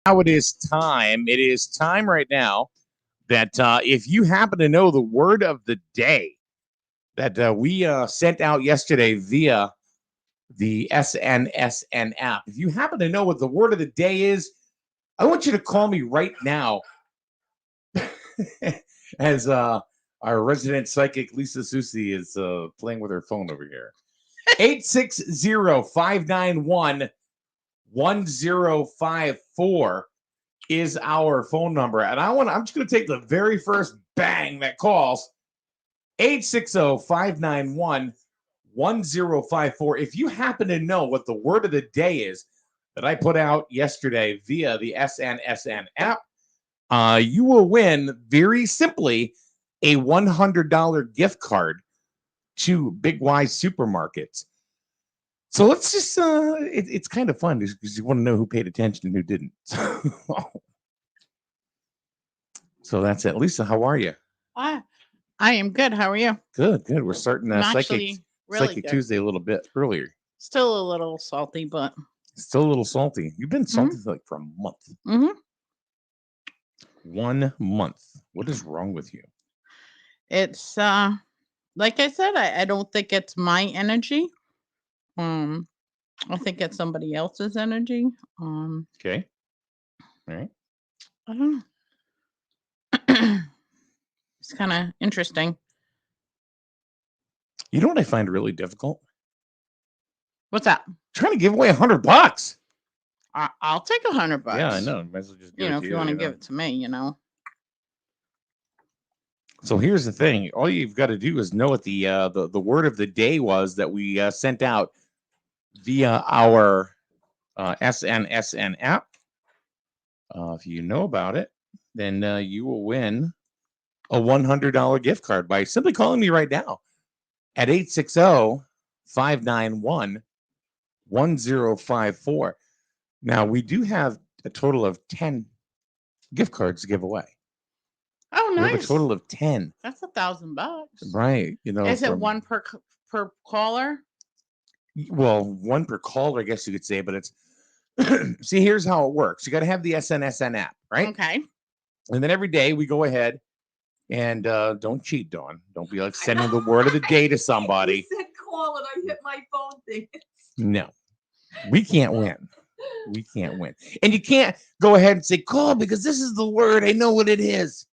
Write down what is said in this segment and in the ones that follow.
Now it is time. It is time right now that if you happen to know the word of the day that we sent out yesterday via the SNSN app, if you happen to know what the word of the day is, I want you to call me right now as our resident psychic Lisa Susi is playing with her phone over here. 860-591-1054 is our phone number. And I'm just going to take the very first bang that calls. 860-591-1054. If you happen to know what the word of the day is that I put out yesterday via the SNSN app, you will win very simply a $100 gift card to Big Y Supermarkets. So let's just, it's kind of fun because you want to know who paid attention and who didn't. So that's it. Lisa, how are you? I am good. How are you? Good. We're starting I'm Psychic, actually really Psychic good. Tuesday a little bit earlier. Still a little salty, but Still a little salty. You've been salty for a month. 1 month. What is wrong with you? it's like I said, I don't think it's my energy. I think it's somebody else's energy. Okay. All right. I don't know. It's kind of interesting. You know what I find really difficult? What's that? Trying to give away $100. I'll take $100. Yeah, I know. Might as well just give it to if you want to give it to me, So here's the thing: all you've got to do is know what the word of the day was that we sent out via our SNSN app. If you know about it, then you will win a $100 gift card by simply calling me right now at 860-591-1054. Now we do have a total of 10 gift cards to give away. Oh, nice. We have a total of 10. That's $1,000. Right. Is it one per caller? Well, one per caller, I guess you could say, but it's see, here's how it works. You got to have the SNSN app, right? Okay. And then every day we go ahead and don't cheat, Dawn. Don't be like sending the word of the day to somebody. You said call and I hit my phone thing. No, we can't win. We can't win. And you can't go ahead and say call because this is the word. I know what it is.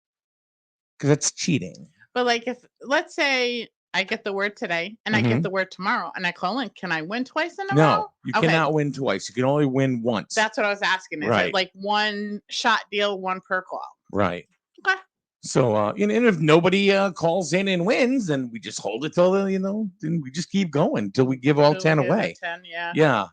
Because that's cheating. But like if let's say I get the word today and I get the word tomorrow and I call in, can I win twice in a row? No, you cannot win twice. You can only win once. That's what I was asking. Is it like one shot deal, one per call? Right. Okay. So and if nobody calls in and wins, then we just hold it till then we just keep going until we give all 10 away. 10, yeah. Yeah.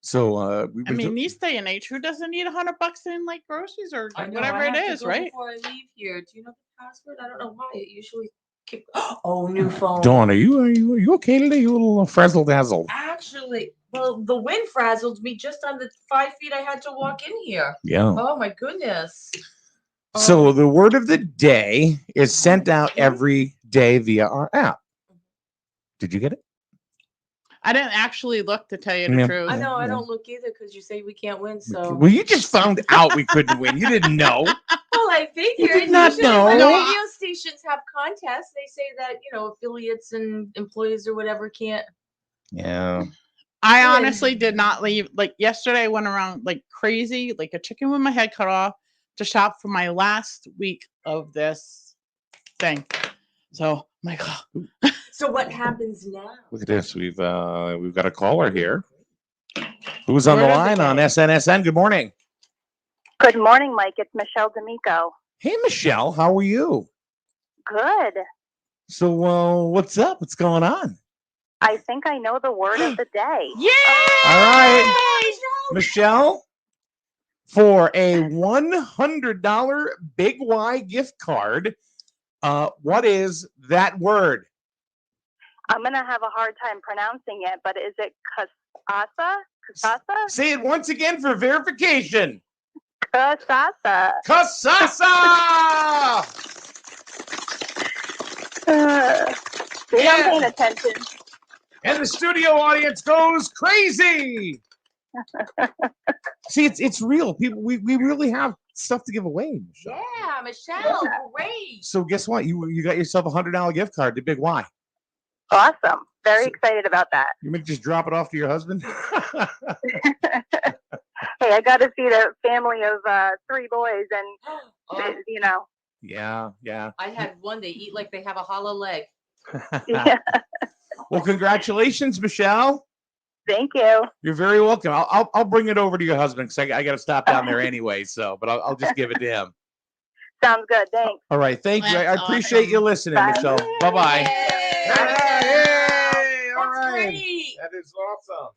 So these day and age, who doesn't need $100 in like groceries or whatever it is, right? Before I leave here, do you know the password? I don't know why it usually kicks. Oh, new phone. Dawn, are you okay today? You little frazzle dazzle. Actually, well, the wind frazzled me just on the 5 feet I had to walk in here. Yeah. Oh my goodness. So the word of the day is sent out every day via our app. Did you get it? I didn't actually look, to tell you the truth. I know I don't look either because you say we can't win. So well, you just found out we couldn't win. You didn't know. Well, I figured. You did not know. When radio stations have contests, they say that affiliates and employees or whatever can't. Yeah. I honestly did not leave. Like yesterday, I went around like crazy, like a chicken with my head cut off, to shop for my last week of this thing. So, my God. So what happens now? Look at this. We've got a caller here. Who's on the line on SNSN? Good morning. Good morning, Mike. It's Michelle D'Amico. Hey, Michelle. How are you? Good. So, what's up? What's going on? I think I know the word of the day. Yay! All right. Michelle, for a $100 Big Y gift card, what is that word? I'm going to have a hard time pronouncing it, but is it kasasa? Kasasa? Say it once again for verification. Kasasa. Kasasa! I'm paying attention. And the studio audience goes crazy. See, it's real. People, we really have stuff to give away, Michelle. Yeah, Michelle, great. So guess what? You got yourself a $100 gift card to Big Y. Awesome. Very excited about that. You may just drop it off to your husband. Hey, I got to see the family of 3 boys, and you know. Yeah. I had one. They eat like they have a hollow leg. Yeah. Well, congratulations, Michelle. Thank you. You're very welcome. I'll bring it over to your husband because I got to stop down there anyway. So, but I'll just give it to him. Sounds good. Thanks. All right. Thank you. I That's appreciate awesome. you listening, Bye. Michelle. Bye-bye. Yay! All That's right. great. That is awesome.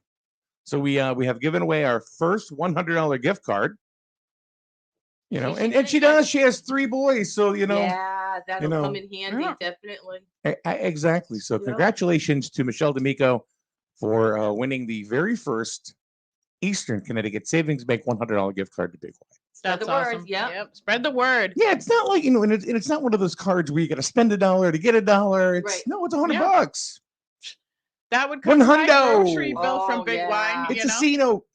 So we have given away our first $100 gift card. You know, and she does. She has 3 boys, so Yeah, that'll know. come in handy, Yeah. definitely. Exactly. So Yeah. congratulations to Michelle D'Amico for winning the very first Eastern Connecticut Savings Bank $100 gift card to Big Y. Spread That's the word, awesome. yeah. Yep. Spread the word. Yeah, it's not like and it's not one of those cards where you got to spend $1 to get $1. It's Right. no, it's $100. Yeah. That would come my $100. grocery bill Oh, from Big yeah. Y. It's You a know? C note.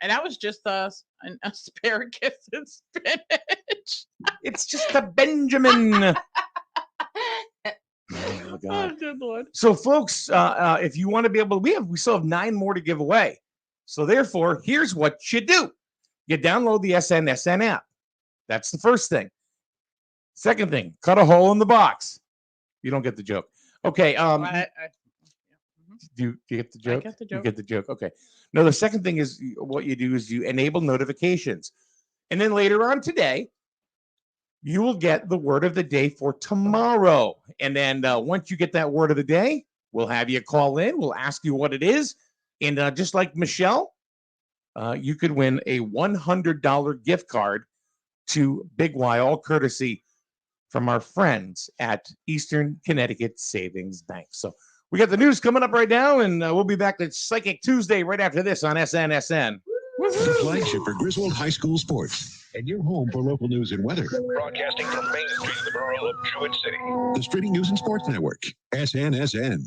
And that was just an asparagus and spinach. It's just a Benjamin. Oh my Oh, God. good Lord. So, folks, if you want to be able, we still have 9 more to give away. So, therefore, here's what you do: you download the SNSN app. That's the first thing. Second thing, cut a hole in the box. You don't get the joke. Okay. Do you get the joke? get the You joke. get the joke. Okay. No, the second thing is what you do is you enable notifications, and then later on today, you will get the word of the day for tomorrow. And then once you get that word of the day, we'll have you call in. We'll ask you what it is. And just like Michelle, you could win a $100 gift card to Big Y, all courtesy from our friends at Eastern Connecticut Savings Bank. So we got the news coming up right now, and we'll be back to Psychic Tuesday right after this on SNSN. The flagship for Griswold High School sports, and your home for local news and weather. Broadcasting from Main Street in the borough of Jewett City. The Streaming News and Sports Network, SNSN.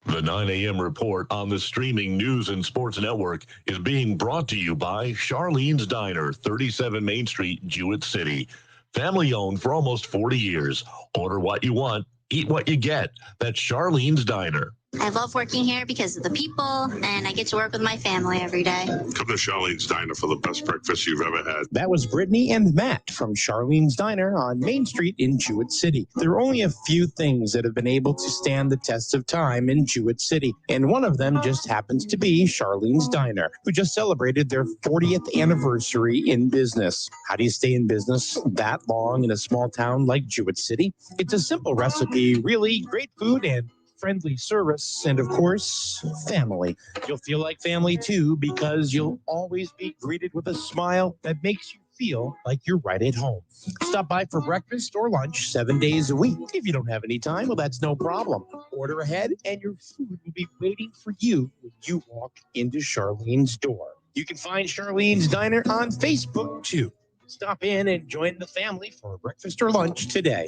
The 9 a.m. report on the Streaming News and Sports Network is being brought to you by Charlene's Diner, 37 Main Street, Jewett City. Family owned for almost 40 years. Order what you want, eat what you get. That's Charlene's Diner. I love working here because of the people, and I get to work with my family every day. Come to Charlene's Diner for the best breakfast you've ever had. That was Brittany and Matt from Charlene's Diner on Main Street in Jewett City. There are only a few things that have been able to stand the test of time in Jewett City, and one of them just happens to be Charlene's Diner, who just celebrated their 40th anniversary in business. How do you stay in business that long in a small town like Jewett City? It's a simple recipe, really great food and friendly service, and of course, family. You'll feel like family too, because you'll always be greeted with a smile that makes you feel like you're right at home. Stop by for breakfast or lunch 7 days a week. If you don't have any time, well, that's no problem. Order ahead and your food will be waiting for you when you walk into Charlene's door. You can find Charlene's Diner on Facebook too. Stop in and join the family for breakfast or lunch today.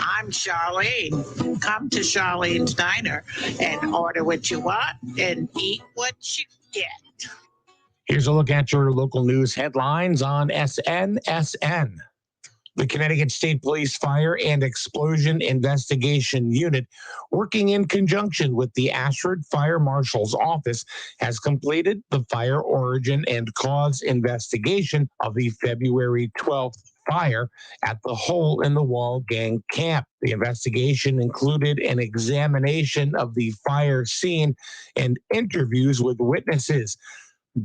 I'm Charlene. Come to Charlene's Diner and order what you want and eat what you get. Here's a look at your local news headlines on SNSN. The Connecticut State Police Fire and Explosion Investigation Unit, working in conjunction with the Ashford Fire Marshal's Office, has completed the fire origin and cause investigation of the February 12th fire at the Hole in the Wall Gang Camp. The investigation included an examination of the fire scene and interviews with witnesses.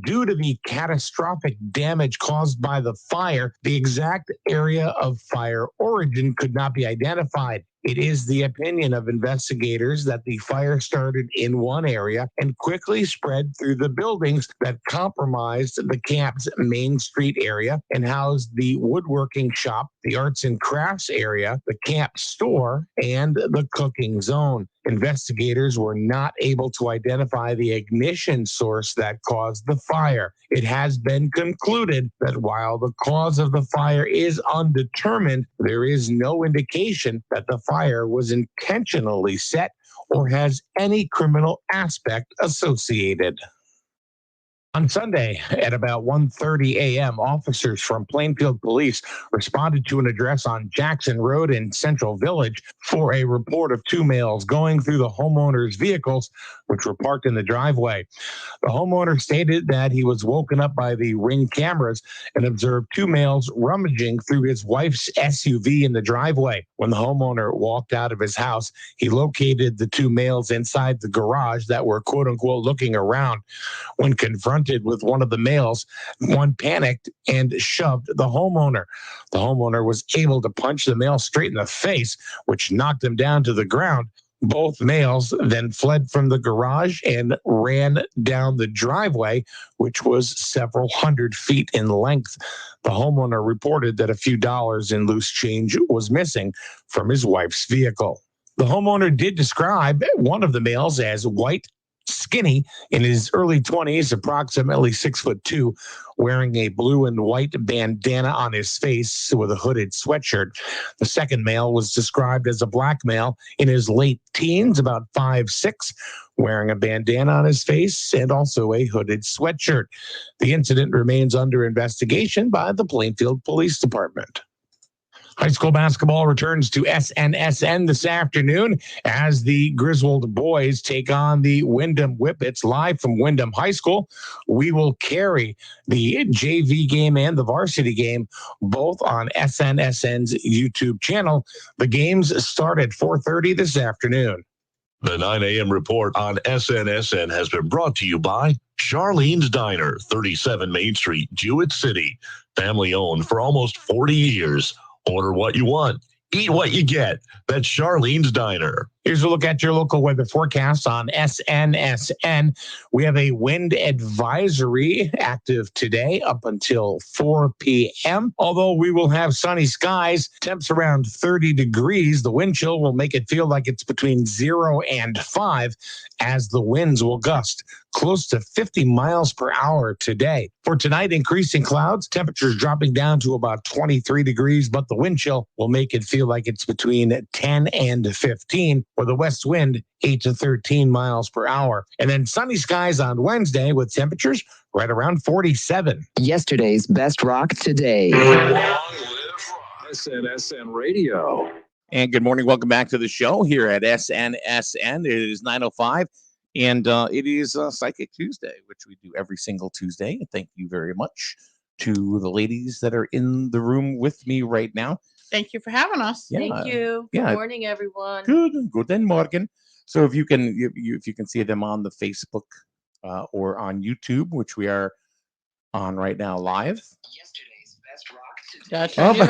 Due to the catastrophic damage caused by the fire, the exact area of fire origin could not be identified. It is the opinion of investigators that the fire started in one area and quickly spread through the buildings that compromised the camp's Main Street area and housed the woodworking shop, the arts and crafts area, the camp store, and the cooking zone. Investigators were not able to identify the ignition source that caused the fire. It has been concluded that while the cause of the fire is undetermined, there is no indication that the fire was intentionally set or has any criminal aspect associated. On Sunday at about 1:30 a.m., officers from Plainfield Police responded to an address on Jackson Road in Central Village for a report of two males going through the homeowner's vehicles, which were parked in the driveway. The homeowner stated that he was woken up by the Ring cameras and observed two males rummaging through his wife's SUV in the driveway. When the homeowner walked out of his house, he located the two males inside the garage that were quote unquote looking around. When confronted with one of the males, one panicked and shoved the homeowner. The homeowner was able to punch the male straight in the face, which knocked him down to the ground. Both males then fled from the garage and ran down the driveway, which was several hundred feet in length. The homeowner reported that a few dollars in loose change was missing from his wife's vehicle. The homeowner did describe one of the males as white, skinny, in his early 20s, approximately 6'2", wearing a blue and white bandana on his face with a hooded sweatshirt. The second male was described as a black male in his late teens, about 5'6", wearing a bandana on his face and also a hooded sweatshirt. The incident remains under investigation by the Plainfield Police Department. High school basketball returns to SNSN this afternoon as the Griswold boys take on the Wyndham Whippets live from Wyndham High School. We will carry the JV game and the varsity game both on SNSN's YouTube channel. The games start at 4:30 this afternoon. The 9 a.m. report on SNSN has been brought to you by Charlene's Diner, 37 Main Street, Jewett City. Family owned for almost 40 years. Order what you want. Eat what you get. That's Charlene's Diner. Here's a look at your local weather forecast on SNSN. We have a wind advisory active today up until 4 p.m. Although we will have sunny skies, temps around 30 degrees. The wind chill will make it feel like it's between 0 and 5 as the winds will gust close to 50 miles per hour today. For tonight, increasing clouds, temperatures dropping down to about 23 degrees, but the wind chill will make it feel like it's between 10 and 15. For the west wind, 8 to 13 miles per hour. And then sunny skies on Wednesday with temperatures right around 47. Yesterday's best rock today. Long live SNSN Radio. And good morning. Welcome back to the show here at SNSN. It is 9:05, and it is Psychic Tuesday, which we do every single Tuesday. And thank you very much to the ladies that are in the room with me right now. Thank you for having us. Yeah. Thank you. Yeah. Good morning, everyone. Guten Morgen. So if you can see them on the Facebook or on YouTube, which we are on right now live. Yesterday's best rock today.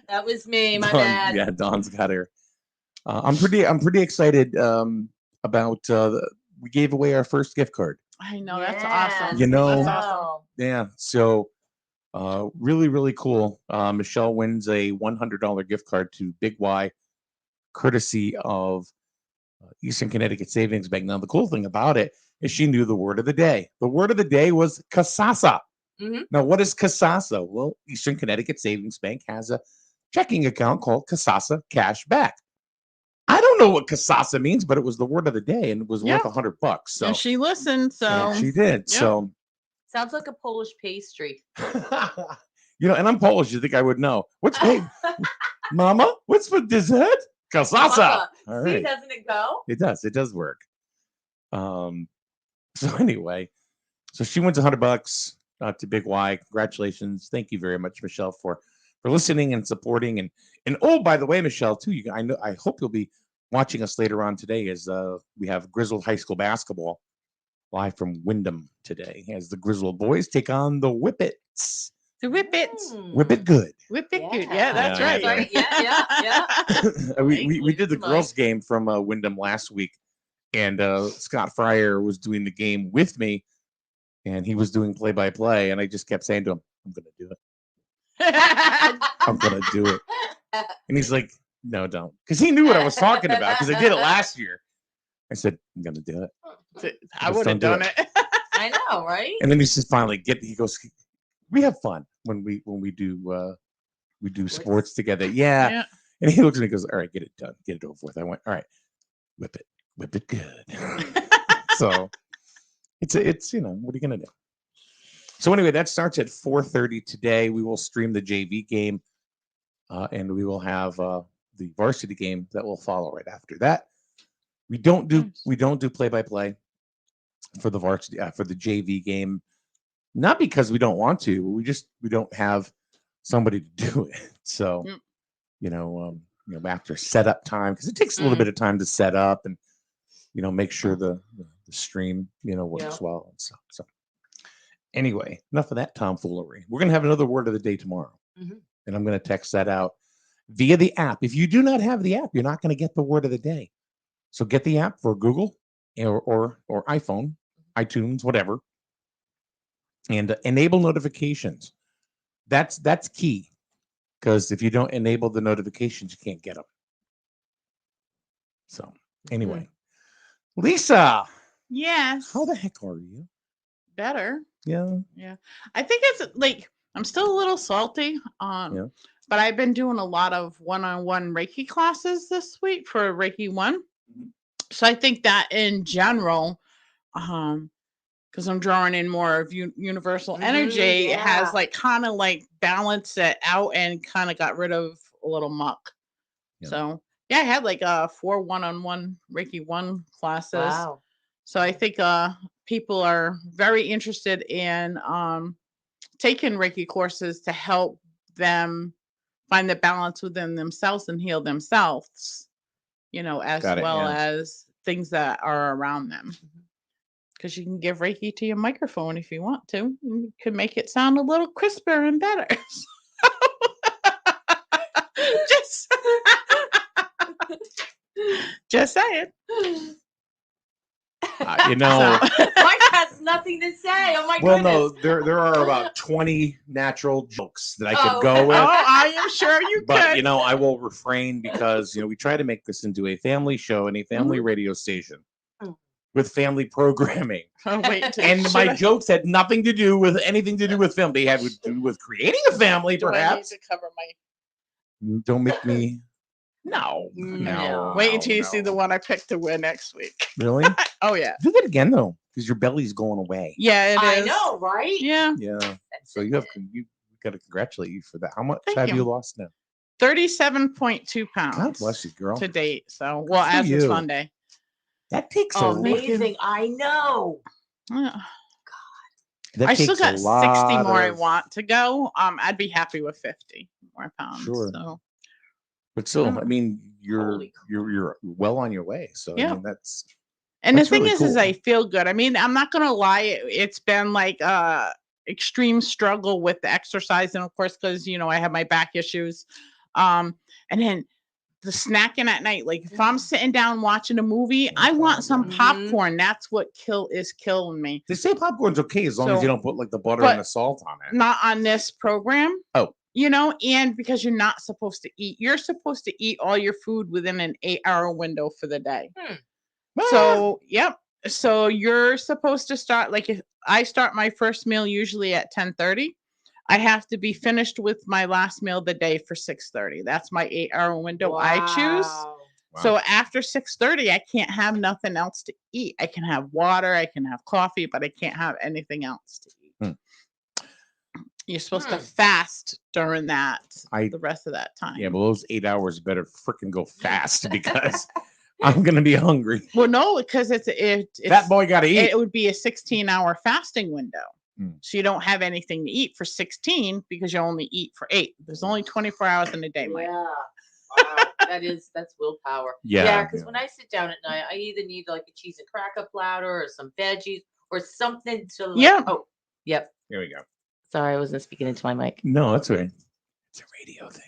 That was me. My Dawn, bad. Yeah, Dawn's got her. I'm pretty excited about we gave away our first gift card. I know, that's awesome. You know, That's awesome. Yeah, so really, really cool. Michelle wins a $100 gift card to Big Y, courtesy of Eastern Connecticut Savings Bank. Now, the cool thing about it is she knew the word of the day. The word of the day was Kasasa. Mm-hmm. Now, what is Kasasa? Well, Eastern Connecticut Savings Bank has a checking account called Kasasa Cash Back. I don't know what Kasasa means, but it was the word of the day, and it was worth $100. So And she listened, so yeah, she did. Yeah. So Sounds like a Polish pastry. and I'm Polish. You think I would know? What's hey, Mama? What's for dessert? Kasasa. All See, right. doesn't it go? It does. It does work. So anyway, so she wins $100 to Big Y. Congratulations. Thank you very much, Michelle, for listening and supporting. And oh, by the way, Michelle, too, I hope you'll be watching us later on today as we have Griswold High School basketball live from Wyndham today as the Griswold boys take on the Whippets. The Whippets. Whip it good. Whip it good. Yeah, that's Yeah, right. Yeah. we did the girls game from Wyndham last week, and Scott Fryer was doing the game with me, and he was doing play-by-play, and I just kept saying to him, I'm going to do it. I'm going to do it. And he's like, no, don't. Because he knew what I was talking about, because I did it last year. I said, I'm going to do it. I would have done it. I know, right? And then he says, finally, he goes, we have fun when we do sports together. Yeah. And he looks at me and goes, all right, get it done. Get it over with. I went, all right. whip it good. So it's what are you gonna do? So anyway, that starts at 4:30 today. We will stream the JV game, and we will have the varsity game that will follow right after that. We don't do play-by-play for the varsity for the JV game, not because we don't want to. We don't have somebody to do it. So after setup time, because it takes a little bit of time to set up and make sure the stream works well and stuff. So anyway, enough of that tomfoolery. We're gonna have another word of the day tomorrow, and I'm gonna text that out via the app. If you do not have the app, you're not gonna get the word of the day. So get the app for Google or iPhone, iTunes, whatever, and enable notifications. That's key, because if you don't enable the notifications, you can't get them. So anyway, Lisa. Yes. How the heck are you? Better. Yeah. Yeah. I think it's like I'm still a little salty. But I've been doing a lot of one-on-one Reiki classes this week for Reiki 1. So I think that in general, because I'm drawing in more of universal energy, it has like kind of like balanced it out and kind of got rid of a little muck. Yeah. So I had like 4 one-on-one Reiki 1 classes. Wow. So I think people are very interested in taking Reiki courses to help them find the balance within themselves and heal themselves, as as things that are around them. Because you can give Reiki to your microphone if you want to. You could make it sound a little crisper and better. Just saying. Mike has nothing to say. Oh my well, goodness. no, there are about 20 natural jokes that I could go with. Oh, I am sure you could. But I will refrain because we try to make this into a family show and a family radio station with family programming. Oh, wait, and my jokes had nothing to do with anything to do with film. They had to do with creating a family, perhaps. I need to cover my. Don't make me. No. Wait until you see the one I picked to win next week. Really? Oh yeah. Do that again though, because your belly's going away. Yeah, it is. I know, right? Yeah. Yeah. So you got to congratulate you for that. How much have you lost now? 37.2 pounds. God bless you, girl. To date. So as of Sunday. That takes amazing. I know. God. That I still got 60 more I of... want to go. I'd be happy with 50 more pounds. Sure. So. But still, I mean, you're well on your way. So I mean, that's. And that's the thing really is cool. I feel good. I mean, I'm not gonna lie. It's been like extreme struggle with the exercise, and of course, because I have my back issues, and then the snacking at night. Like if I'm sitting down watching a movie, I want some popcorn. That's what is killing me. They say popcorn's okay as long as you don't put like the butter and the salt on it. Not on this program. Oh. And because you're not supposed to eat, you're supposed to eat all your food within an 8-hour window for the day. So, yep. So you're supposed to start, like if I start my first meal usually at 10:30, I have to be finished with my last meal of the day for 6:30. That's my 8-hour window I choose. Wow. So after 6:30, I can't have nothing else to eat. I can have water, I can have coffee, but I can't have anything else to eat. You're supposed to fast during the rest of that time. Yeah, but those 8 hours better freaking go fast because I'm gonna be hungry. Well, no, because it's that boy gotta eat. It would be a 16-hour fasting window. So you don't have anything to eat for 16 because you only eat for 8. There's only 24 hours in a day, Mike. Yeah. Wow. That's willpower. Yeah. Because when I sit down at night, I either need like a cheese and cracker platter or some veggies or something to Oh, yep. Here we go. Sorry, I wasn't speaking into my mic. No, that's right. It's a radio thing.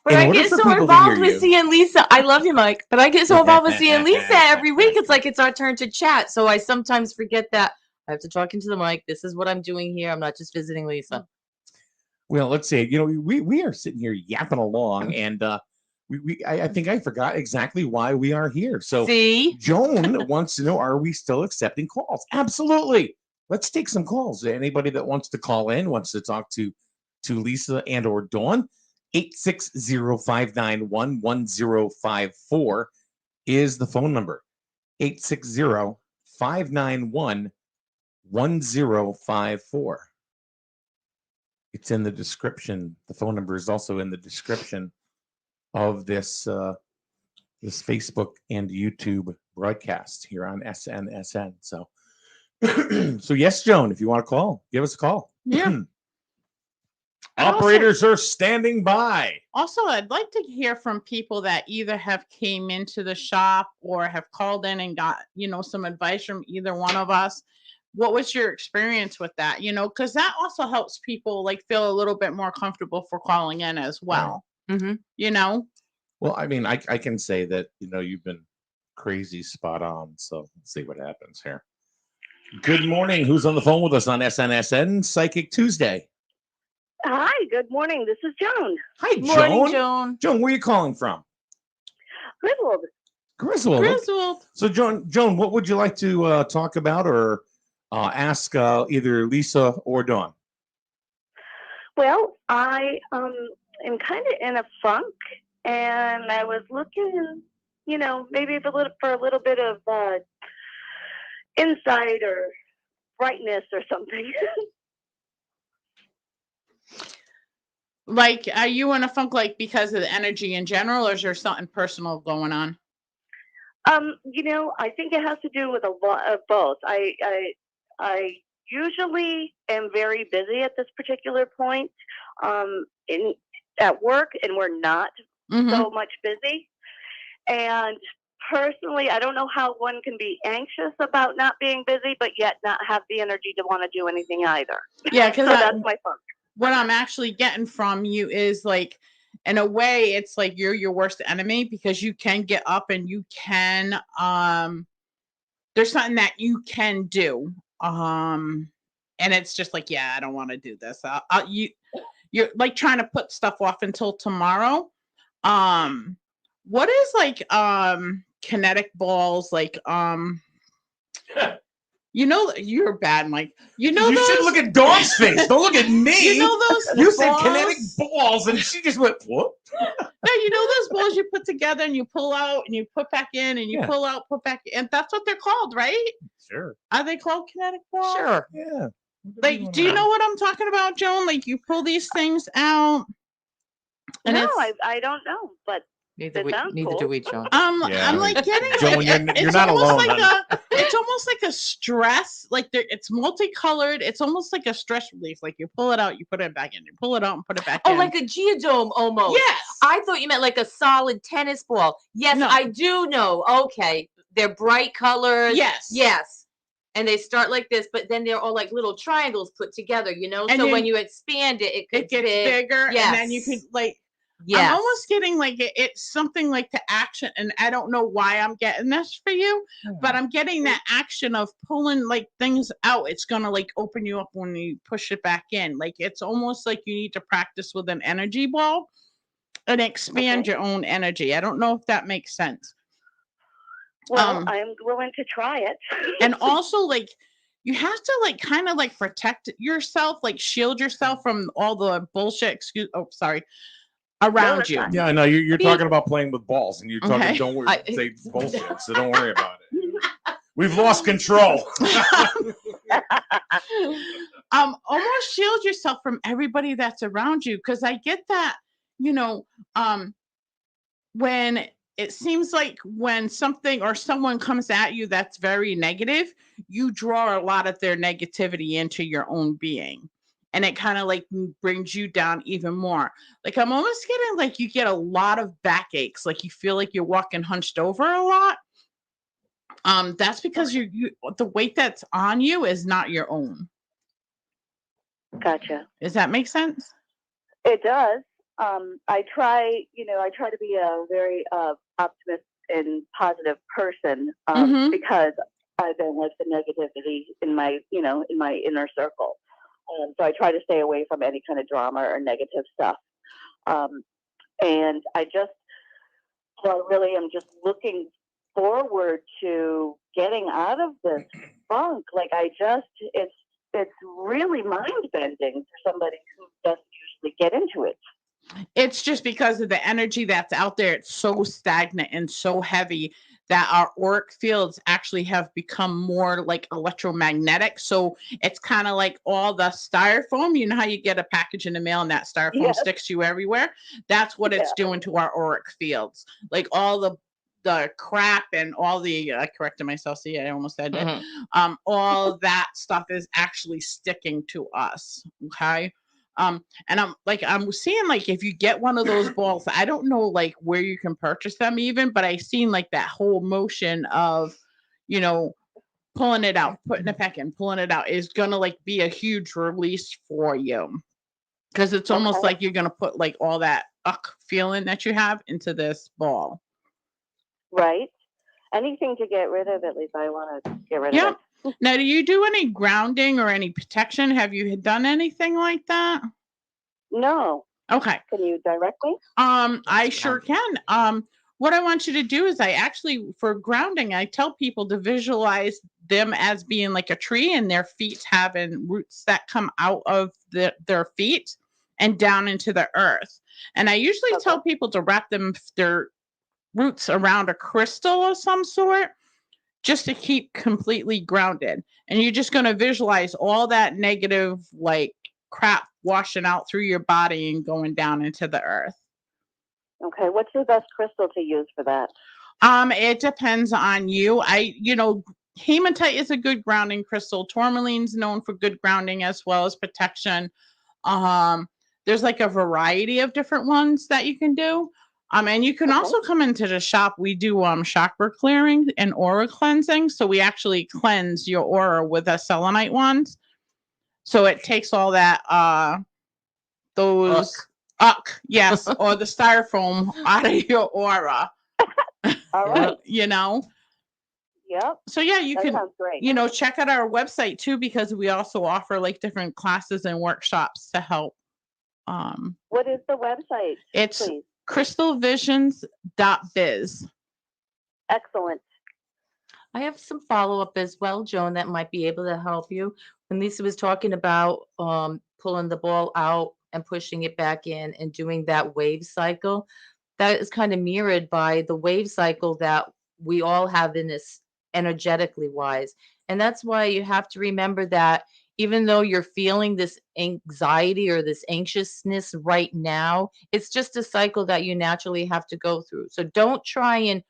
But I get so involved with seeing Lisa. I love you, Mike. But I get so involved with seeing Lisa every week. It's like it's our turn to chat. So I sometimes forget that I have to talk into the mic. This is what I'm doing here. I'm not just visiting Lisa. Well, let's say, we are sitting here yapping along, and I think I forgot exactly why we are here. So see, Joan wants to know, are we still accepting calls? Absolutely. Let's take some calls. Anybody that wants to call in, wants to talk to Lisa and or Dawn, 860-591-1054 is the phone number. 860-591-1054. It's in the description. The phone number is also in the description of this this Facebook and YouTube broadcast here on SNSN. So, so yes, Joan, if you want to call, give us a call. Yeah. Operators are standing by. Also, I'd like to hear from people that either have came into the shop or have called in and got, some advice from either one of us. What was your experience with that? Because that also helps people feel a little bit more comfortable for calling in as well. Right. Mm-hmm. Well, I mean, I can say that, you've been crazy spot on. So let's see what happens here. Good morning. Who's on the phone with us on SNSN Psychic Tuesday? Hi, good morning. This is Joan. Hi, Joan. Morning, Joan. Joan, where are you calling from? Griswold. So, Joan, what would you like to talk about or ask either Lisa or Dawn? Well, I am kind of in a funk, and I was looking, maybe for a little bit of insight or brightness or something. Are you in a funk because of the energy in general, or is there something personal going on? I think it has to do with a lot of both. I usually am very busy at this particular point at work, and we're not so much busy. And personally, I don't know how one can be anxious about not being busy, but yet not have the energy to want to do anything either. Yeah, because so that's my funk. What I'm actually getting from you is in a way, it's you're your worst enemy, because you can get up and you can, there's something that you can do. And it's just I don't want to do this. You're trying to put stuff off until tomorrow. What is kinetic balls? You're bad, Mike. You should look at Dawn's face. Don't look at me. Those you balls? Said kinetic balls, and she just went, what? No, those balls you put together and you pull out and you put back in and you pull out, put back in. That's what they're called, right? Sure. Are they called kinetic balls? Sure. Yeah. Do you know what I'm talking about, Joan? You pull these things out. And I don't know, but Neither do we, Joan. I'm getting Joan, you're not alone. It's almost like a stress. It's multicolored. It's almost like a stress relief. You pull it out, you put it back in. You pull it out and put it back in. Oh, like a geodome almost. Yes. I thought you meant like a solid tennis ball. Yes, no. I do know. Okay. They're bright colors. Yes. And they start like this, but then they're all like little triangles put together, And so when you expand it, it gets bigger. Yes. And then you can I'm almost getting it's something like the action, and I don't know why I'm getting this for you, but I'm getting that action of pulling things out. It's gonna open you up when you push it back in. It's almost like you need to practice with an energy ball and expand your own energy. I don't know if that makes sense. Well, I'm willing to try it. And also you have to kind of protect yourself, shield yourself from all the bullshit. Around you. Yeah, I know. You're talking about playing with balls, and you're talking, don't worry, say bullshit, so don't worry about it. We've lost control. Almost shield yourself from everybody that's around you, because I get that, when it seems like when something or someone comes at you that's very negative, you draw a lot of their negativity into your own being. And it kind of brings you down even more. I'm almost getting you get a lot of backaches. You feel like you're walking hunched over a lot. That's because you the weight that's on you is not your own. Gotcha. Does that make sense? It does. I try to be a very optimistic and positive person because I don't like the negativity in my inner circle. So I try to stay away from any kind of drama or negative stuff. And I really am just looking forward to getting out of this funk. It's really mind bending for somebody who doesn't usually get into it. It's just because of the energy that's out there. It's so stagnant and so heavy that our auric fields actually have become more like electromagnetic. So it's kind of like all the styrofoam. You know how you get a package in the mail and that styrofoam sticks you everywhere? That's what it's doing to our auric fields. Like all the crap and all the I corrected myself. See, I almost said it. All that stuff is actually sticking to us. Okay. And I'm seeing like if you get one of those balls, I don't know like where you can purchase them even, but I seen like that whole motion of, pulling it out, putting it back in, pulling it out is gonna like be a huge release for you. Because it's almost like you're gonna put like all that feeling that you have into this ball. Right. Anything to get rid of it, Lisa. I want to get rid of it. Now, do you do any grounding or any protection? Have you done anything like that? No. Okay. Can you direct me? I sure can. What I want you to do is for grounding, I tell people to visualize them as being like a tree and their feet having roots that come out of their feet and down into the earth. And I usually tell people to wrap their roots around a crystal of some sort, just to keep completely grounded. And you're just going to visualize all that negative like crap washing out through your body and going down into the earth. Okay. What's the best crystal to use for that? It depends on you. Hematite is a good grounding crystal. Tourmaline's known for good grounding as well as protection. There's like a variety of different ones that you can do. And you can also come into the shop. We do chakra clearing and aura cleansing. So we actually cleanse your aura with a selenite wand. So it takes all that those yes, or the styrofoam out of your aura. All right. Yep. So yeah, you can check out our website too, because we also offer like different classes and workshops to help. What is the website? It's please? crystalvisions.biz. Excellent. I have some follow-up as well, Joan, that might be able to help you. When Lisa was talking about pulling the ball out and pushing it back in and doing that wave cycle, that is kind of mirrored by the wave cycle that we all have in this energetically wise. And that's why you have to remember that even though you're feeling this anxiety or this anxiousness right now, it's just a cycle that you naturally have to go through. So don't try and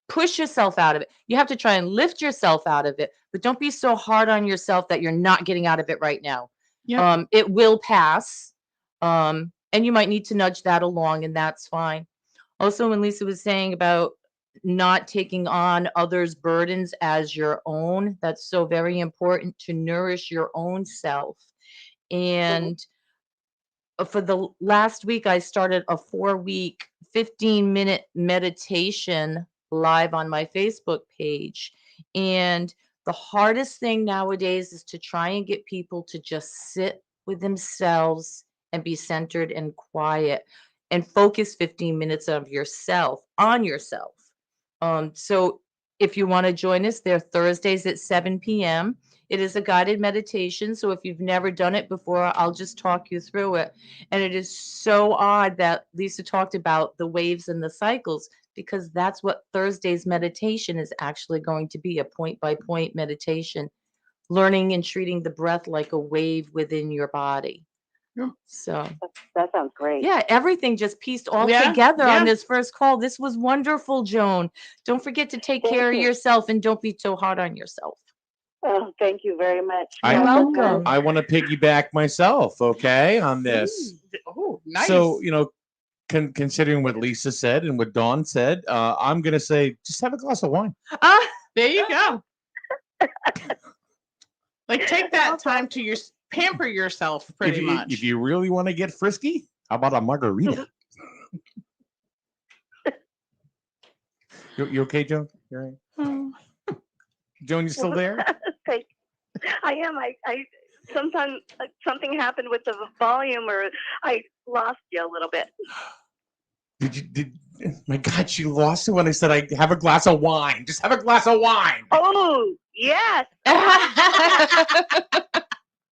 push yourself out of it. You have to try and lift yourself out of it, but don't be so hard on yourself that you're not getting out of it right now. Yep. It will pass. And you might need to nudge that along, and that's fine. Also, when Lisa was saying about not taking on others' burdens as your own, that's so very important to nourish your own self. And for the last week, I started a 4-week, 15-minute meditation live on my Facebook page. And the hardest thing nowadays is to try and get people to just sit with themselves and be centered and quiet and focus 15 minutes of yourself on yourself. So if you want to join us, they're Thursdays at 7 p.m. It is a guided meditation. So if you've never done it before, I'll just talk you through it. And it is so odd that Lisa talked about the waves and the cycles, because that's what Thursday's meditation is actually going to be, a point-by-point meditation, learning and treating the breath like a wave within your body. Yeah. So that sounds great. Yeah, everything just pieced all together on this first call. This was wonderful, Joan. Don't forget to take care of yourself and don't be so hard on yourself. Oh, thank you very much. You're welcome. I want to piggyback myself, on this. Oh, nice. So, considering what Lisa said and what Dawn said, I'm going to say, just have a glass of wine. There you go. Like, take that time to pamper yourself pretty much. If you really want to get frisky, how about a margarita? You okay, Joan? You're right. Joan, you still there? I am. I sometimes something happened with the volume, or I lost you a little bit. My God, she lost it when I said I have a glass of wine. Just have a glass of wine. Oh, yes.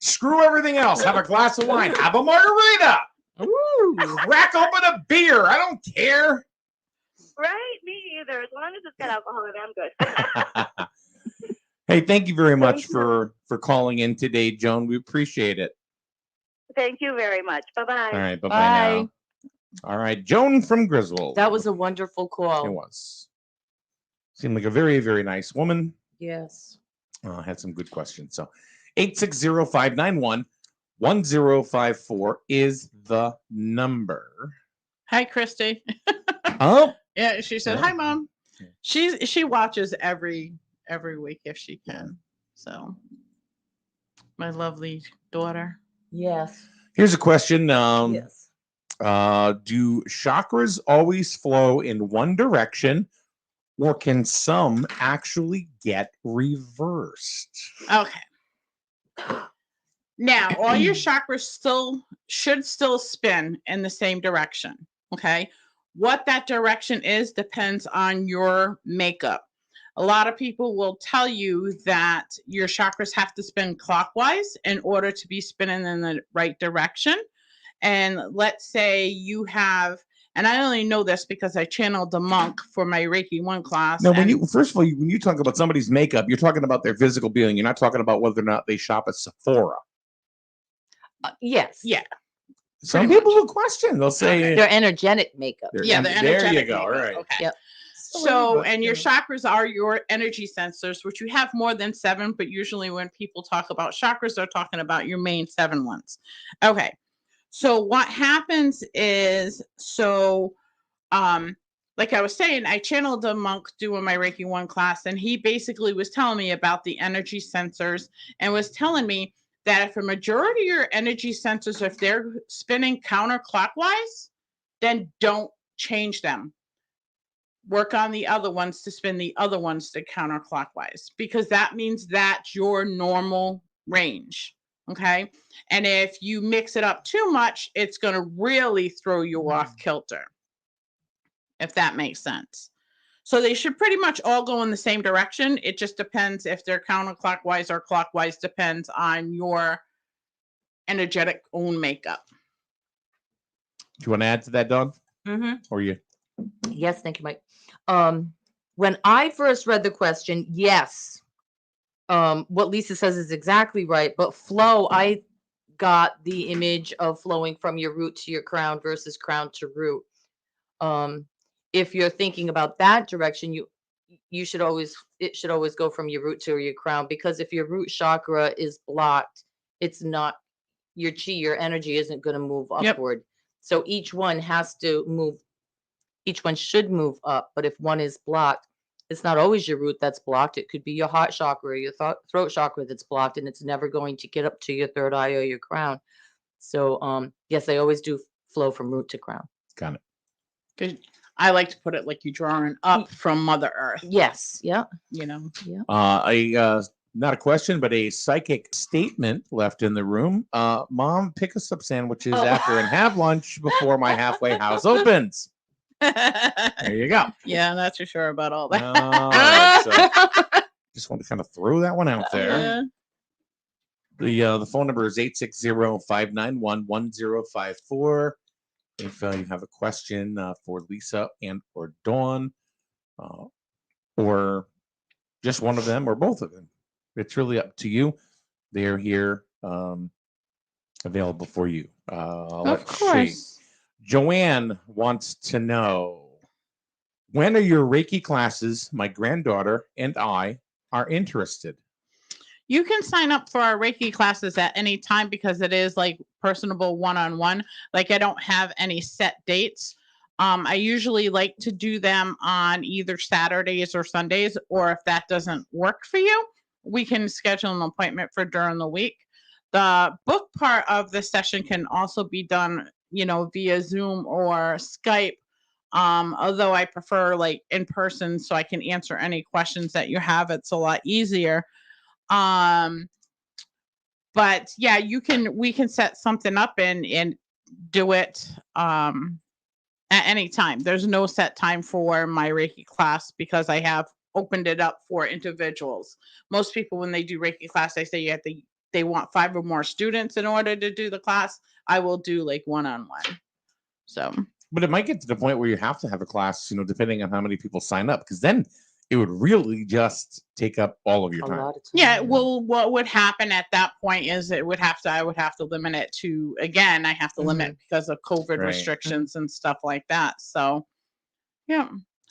Screw everything else. Have a glass of wine. Have a margarita. Ooh, crack open a beer. I don't care. Right? Me either. As long as it's got alcohol in it, I'm good. Hey, thank you very much for calling in today, Joan. We appreciate it. Thank you very much. Bye-bye. All right, bye-bye now. All right, Joan from Griswold. That was a wonderful call. It was. Seemed like a very, very nice woman. Yes. Had some good questions. So 860-591-1054 is the number. Hi, Christy. Oh. Yeah, she said, hi, Mom. She watches every week if she can. So my lovely daughter. Yes. Here's a question. Yes. Do chakras always flow in one direction, or can some actually get reversed? Okay. Now, all your chakras should still spin in the same direction. Okay. What that direction is depends on your makeup. A lot of people will tell you that your chakras have to spin clockwise in order to be spinning in the right direction. And let's say you have, and I only know this because I channeled the monk for my Reiki 1 class. Now, when you talk about somebody's makeup, you're talking about their physical being. You're not talking about whether or not they shop at Sephora. Yes. Yeah. Some people will question. They'll say their energetic makeup. Their energetic there you go. makeup. All right. Okay. Yep. So, and your chakras are your energy sensors, which you have more than 7, but usually when people talk about chakras, they're talking about your main 7 ones. Okay. So what happens is, like I was saying, I channeled a monk doing my Reiki 1 class, and he basically was telling me about the energy sensors and was telling me that if a majority of your energy sensors, if they're spinning counterclockwise, then don't change them. Work on the other ones to spin the other ones to counterclockwise, because that means that's your normal range. Okay. And if you mix it up too much, it's going to really throw you off kilter, if that makes sense. So they should pretty much all go in the same direction. It just depends if they're counterclockwise or clockwise, depends on your energetic own makeup. Do you want to add to that, Dawn? Mm-hmm. Or you? Yes, thank you, Mike. When I first read the question, yes, what Lisa says is exactly right. But flow, I got the image of flowing from your root to your crown versus crown to root. If you're thinking about that direction, it should always go from your root to your crown, because if your root chakra is blocked, it's not your chi, your energy isn't going to move upward. Yep. So each one has to move. Each one should move up, but if one is blocked, it's not always your root that's blocked. It could be your heart chakra, your throat chakra that's blocked, and it's never going to get up to your third eye or your crown. So, yes, I always do flow from root to crown. Got it. Good. I like to put it like you're drawing up from Mother Earth. Yes. Yeah. You know. Yeah. Not a question, but a psychic statement left in the room. Mom, pick us up sandwiches after and have lunch before my halfway house opens. There you go. Yeah, not too sure about all that. So just want to kind of throw that one out there. The phone number is 860-591-1054. If you have a question for Lisa and or Dawn, or just one of them or both of them, it's really up to you. They're here, available for you. Of course. Joanne wants to know, when are your Reiki classes? My granddaughter and I are interested. You can sign up for our Reiki classes at any time, because it is like personable one-on-one. Like I don't have any set dates. I usually like to do them on either Saturdays or Sundays, or if that doesn't work for you, we can schedule an appointment for during the week. The book part of the session can also be done, via Zoom or Skype. Although I prefer like in person, so I can answer any questions that you have. It's a lot easier. But yeah, we can set something up and do it at any time. There's no set time for my Reiki class, because I have opened it up for individuals. Most people, when they do Reiki class, they say you have to they want 5 or more students in order to do the class, I will do like one-on-one. So, but it might get to the point where you have to have a class, depending on how many people sign up, because then it would really just take up all of your time. Yeah, well, what would happen at that point is I would have to limit it to, again, I have to limit because of COVID restrictions and stuff like that. So, yeah,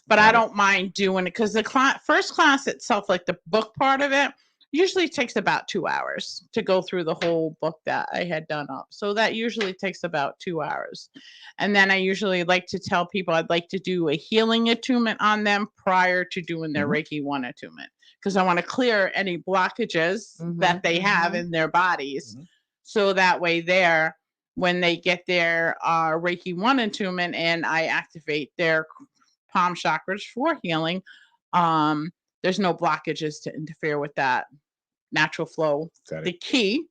but I don't mind doing it because the first class itself, like the book part of it, usually takes about 2 hours to go through the whole book that I had done up. So that usually takes about 2 hours. And then I usually like to tell people I'd like to do a healing attunement on them prior to doing their Reiki 1 attunement, because I want to clear any blockages that they have in their bodies. So that way when they get their Reiki 1 attunement and I activate their palm chakras for healing, there's no blockages to interfere with that natural flow. The key,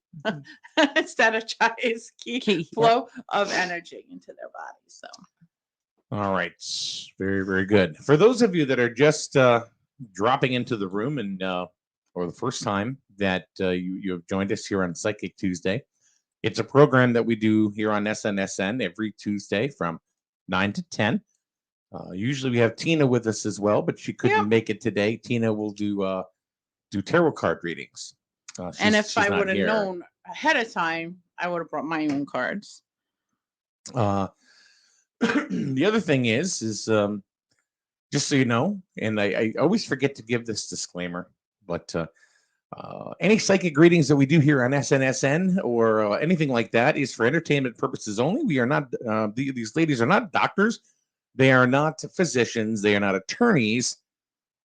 instead of Chai's key flow of energy into their body. So, all right, very, very good. For those of you that are just dropping into the room and or the first time that you have joined us here on Psychic Tuesday, it's a program that we do here on SNSN every Tuesday from 9 to 10. Usually we have Tina with us as well, but she couldn't make it today. Tina will do tarot card readings. And if I would have known ahead of time, I would have brought my own cards. The other thing is just so you know, and I always forget to give this disclaimer, but any psychic readings that we do here on SNSN or anything like that is for entertainment purposes only. We are not; these ladies are not doctors. They are not physicians. They are not attorneys.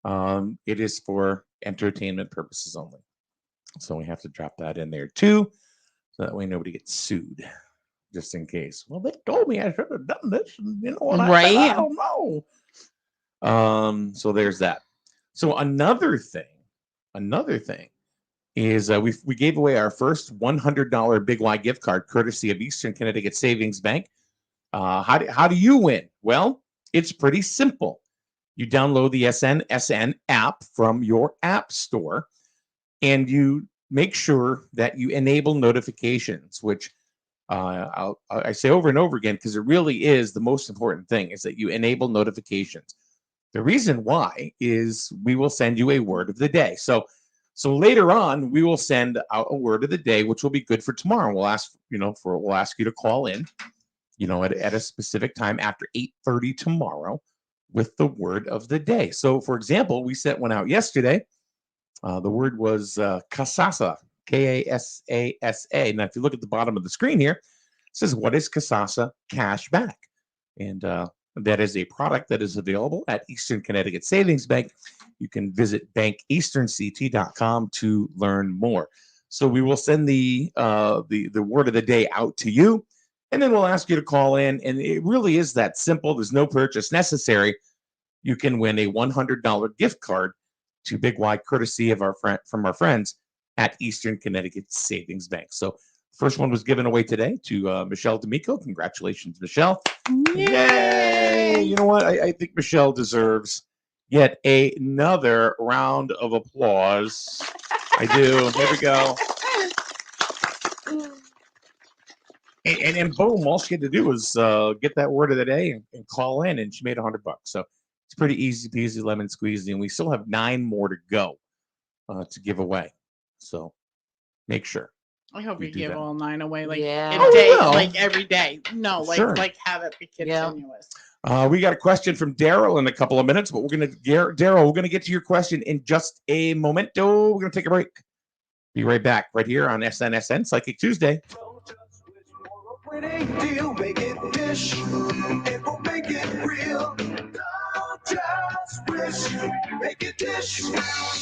It is for entertainment purposes only. So we have to drop that in there too, so that way nobody gets sued, just in case. Well, they told me I should have done this, and I don't know. So there's that. So another thing is we gave away our first $100 Big Y gift card, courtesy of Eastern Connecticut Savings Bank. How do you win? Well, it's pretty simple. You download the SNSN app from your app store, and you make sure that you enable notifications, which I say over and over again because it really is the most important thing, is that you enable notifications. The reason why is we will send you a word of the day. So later on, we will send out a word of the day, which will be good for tomorrow. We'll ask you to call in, at a specific time after 8:30 tomorrow with the word of the day. So, for example, we sent one out yesterday. The word was Kasasa, Kasasa. Now, if you look at the bottom of the screen here, it says, what is Kasasa Cash Back? And that is a product that is available at Eastern Connecticut Savings Bank. You can visit bankeasternct.com to learn more. So we will send the word of the day out to you, and then we'll ask you to call in. And it really is that simple. There's no purchase necessary. You can win a $100 gift card to Big Y, courtesy of from our friends at Eastern Connecticut Savings Bank. So first one was given away today to Michelle D'Amico. Congratulations, Michelle. Yay! You know what? I think Michelle deserves yet another round of applause. I do. Here we go. And boom, all she had to do was get that word of the day and call in, and she made $100. So it's pretty easy peasy lemon squeezy, and we still have 9 more to go to give away. So make sure. I hope you give all 9 away like every day. No, like have it be continuous. We got a question from Daryl in a couple of minutes, but we're gonna get to your question in just a momento. We're gonna take a break. Be right back right here on SNSN Psychic Tuesday. Deal, make it dish. It will make it real. Just wish, make it dish.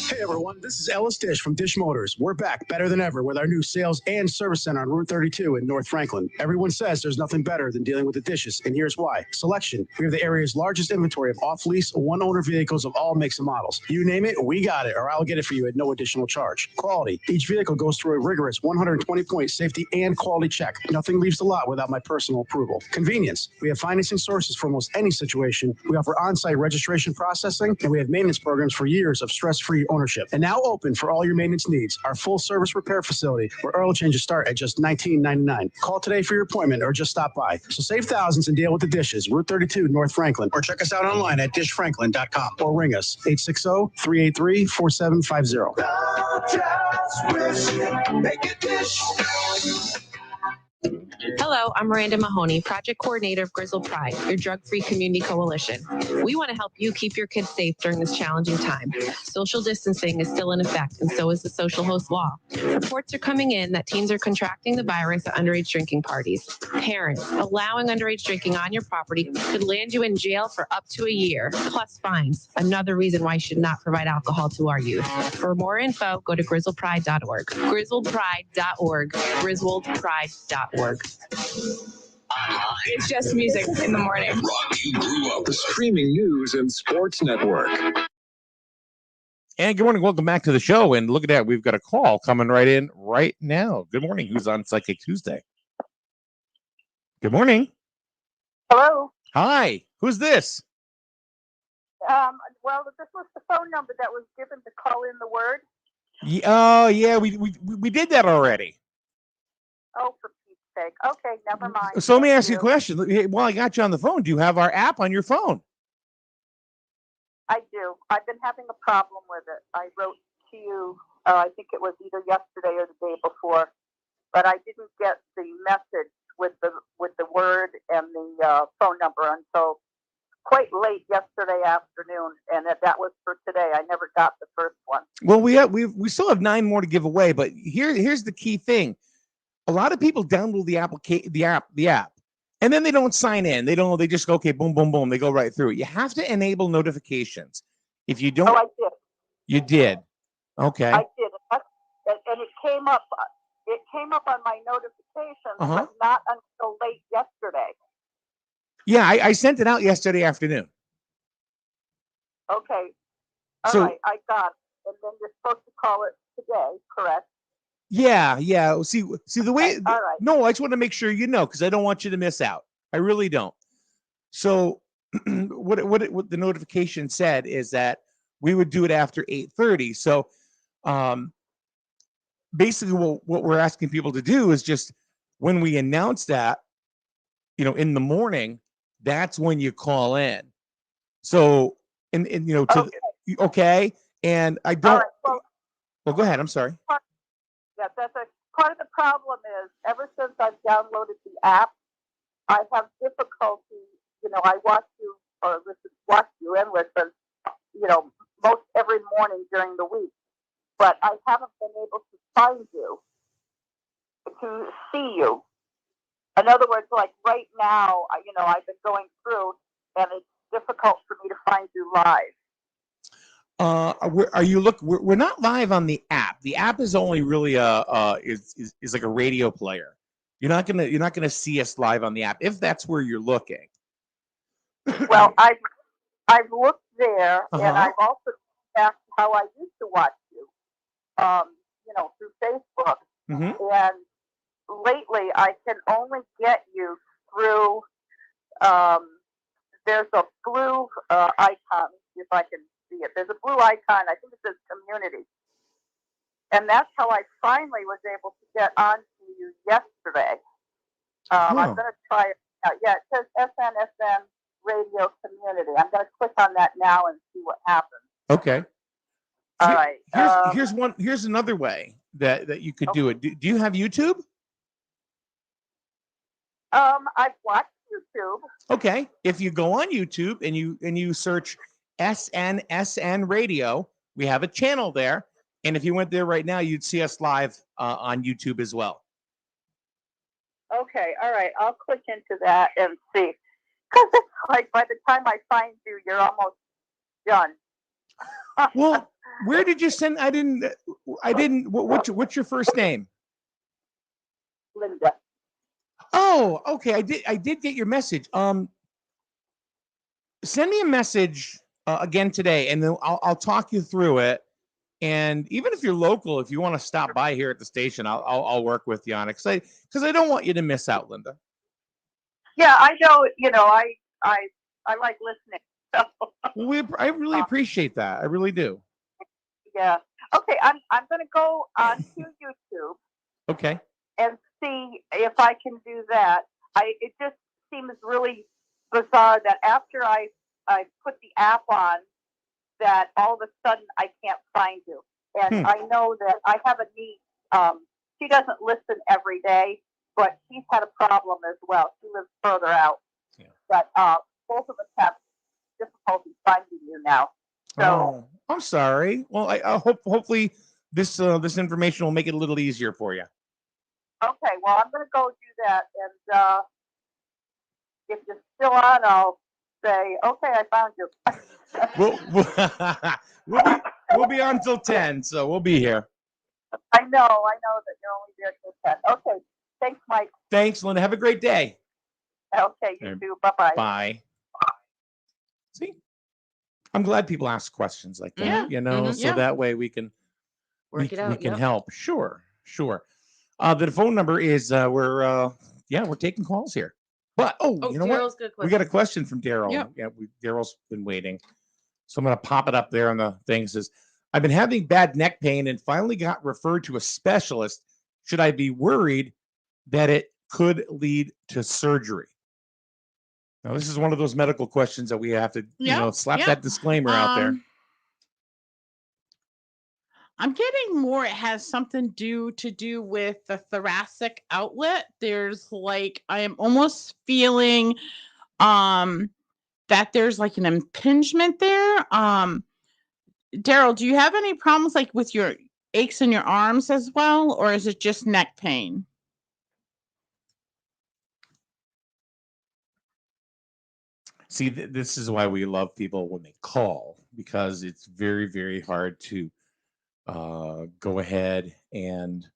Hey everyone, this is Ellis Dish from Dish Motors. We're back better than ever with our new sales and service center on Route 32 in North Franklin. Everyone says there's nothing better than dealing with the dishes, and here's why. Selection. We have the area's largest inventory of off-lease, one-owner vehicles of all makes and models. You name it, we got it, or I'll get it for you at no additional charge. Quality. Each vehicle goes through a rigorous 120-point safety and quality check. Nothing leaves the lot without my personal approval. Convenience. We have financing sources for almost any situation. We offer on-site registration process servicing, and we have maintenance programs for years of stress-free ownership. And now open for all your maintenance needs. Our full-service repair facility, where oil changes start at just $19.99. Call today for your appointment or just stop by. So save thousands and deal with the dishes. Route 32, North Franklin. Or check us out online at dishfranklin.com or ring us 860-383-4750. Just wish, make a dish. Hello, I'm Miranda Mahoney, Project Coordinator of Grizzled Pride, your drug-free community coalition. We want to help you keep your kids safe during this challenging time. Social distancing is still in effect, and so is the social host law. Reports are coming in that teens are contracting the virus at underage drinking parties. Parents, allowing underage drinking on your property could land you in jail for up to a year, plus fines. Another reason why you should not provide alcohol to our youth. For more info, go to grizzledpride.org. grizzledpride.org. grizzledpride.org. It's just music in the morning. Rock You Grew Up, the streaming news and sports network. And good morning. Welcome back to the show. And look at that. We've got a call coming right in right now. Good morning. Who's on Psychic Tuesday? Good morning. Hello. Hi. Who's this? Well, this was the phone number that was given to call in the word. Oh, yeah. We did that already. Oh, for Pete's sake. Okay, never mind. So let me ask you a question. While I got you on the phone, do you have our app on your phone? I do. I've been having a problem with it. I wrote to you, I think it was either yesterday or the day before, but I didn't get the message with the word and the phone number until quite late yesterday afternoon, and that was for today. I never got the first one. Well, we still have 9 more to give away, but here's the key thing. A lot of people download the app, and then they don't sign in. They just go, okay, boom, boom, boom. They go right through it. You have to enable notifications. If you don't, I did. You did. Okay. I did, and it came up. It came up on my notifications, but not until late yesterday. Yeah, I sent it out yesterday afternoon. Okay. All right, I got it. And then you're supposed to call it today, correct? Yeah. See the way. Okay, all right. No, I just want to make sure you know, because I don't want you to miss out. I really don't. So, what the notification said is that we would do it after 8:30. So, basically, what we're asking people to do is just when we announce that, in the morning, that's when you call in. So, and okay. And I don't. Right, well, go ahead. I'm sorry. Yeah, that's part of the problem is ever since I've downloaded the app, I have difficulty. I watch you and listen, most every morning during the week, but I haven't been able to find you, to see you. In other words, like right now, I've been going through, and it's difficult for me to find you live. We're not live on the app. The app is only really is like a radio player. You're not gonna see us live on the app if that's where you're looking. Well, I've looked there, and I've also asked how I used to watch you, through Facebook. Mm-hmm. And lately, I can only get you through. There's a blue icon. If I can see it, there's a blue icon. I think it says Community, and that's how I finally was able to get onto you yesterday. I'm going to try it out. Yeah, it says SNSN Radio Community. I'm going to click on that now and see what happens. Okay. All right. Here's another way that you could do it. Do you have YouTube? I've watched YouTube. Okay. If you go on YouTube and you search SNSN Radio, we have a channel there. And if you went there right now, you'd see us live on YouTube as well. Okay. All right. I'll click into that and see. Because it's like by the time I find you, you're almost done. Well, where did you send? I didn't. What's your first name? Linda. Oh, okay. I did get your message. Send me a message again today, and then I'll talk you through it. And even if you're local, if you want to stop by here at the station, I'll work with you on it because I don't want you to miss out, Linda. Yeah, I know. I like listening. Well, I really appreciate that. I really do. Yeah. Okay, I'm going to go onto YouTube. Okay. And see if I can do that. It just seems really bizarre that after I put the app on, that all of a sudden I can't find you. And I know that I have a niece. She doesn't listen every day, but she's had a problem as well. She lives further out. Yeah. But both of us have difficulty finding you now. So I'm sorry. Well, I hopefully this information will make it a little easier for you. Okay, well, I'm going to go do that, and if you're still on, I'll say, okay, I found you. We'll be on till 10, so we'll be here. I know that you're only there till 10. Okay, thanks, Mike. Thanks, Linda. Have a great day. Okay, you too. Bye-bye. Bye. See, I'm glad people ask questions like that, so that way we can work it out. We can help. Sure. The phone number is we're taking calls here. But you know Daryl's what? We got a question from Daryl. Yep. Yeah, Daryl's been waiting. So I'm going to pop it up there on the thing. It says, I've been having bad neck pain and finally got referred to a specialist. Should I be worried that it could lead to surgery? Now, this is one of those medical questions that we have to, slap that disclaimer out there. I'm getting more. It has something to do with the thoracic outlet. There's I am almost feeling that there's like an impingement there. Daryl, do you have any problems with your aches in your arms as well, or is it just neck pain? See, this is why we love people when they call, because it's very, very hard to go ahead and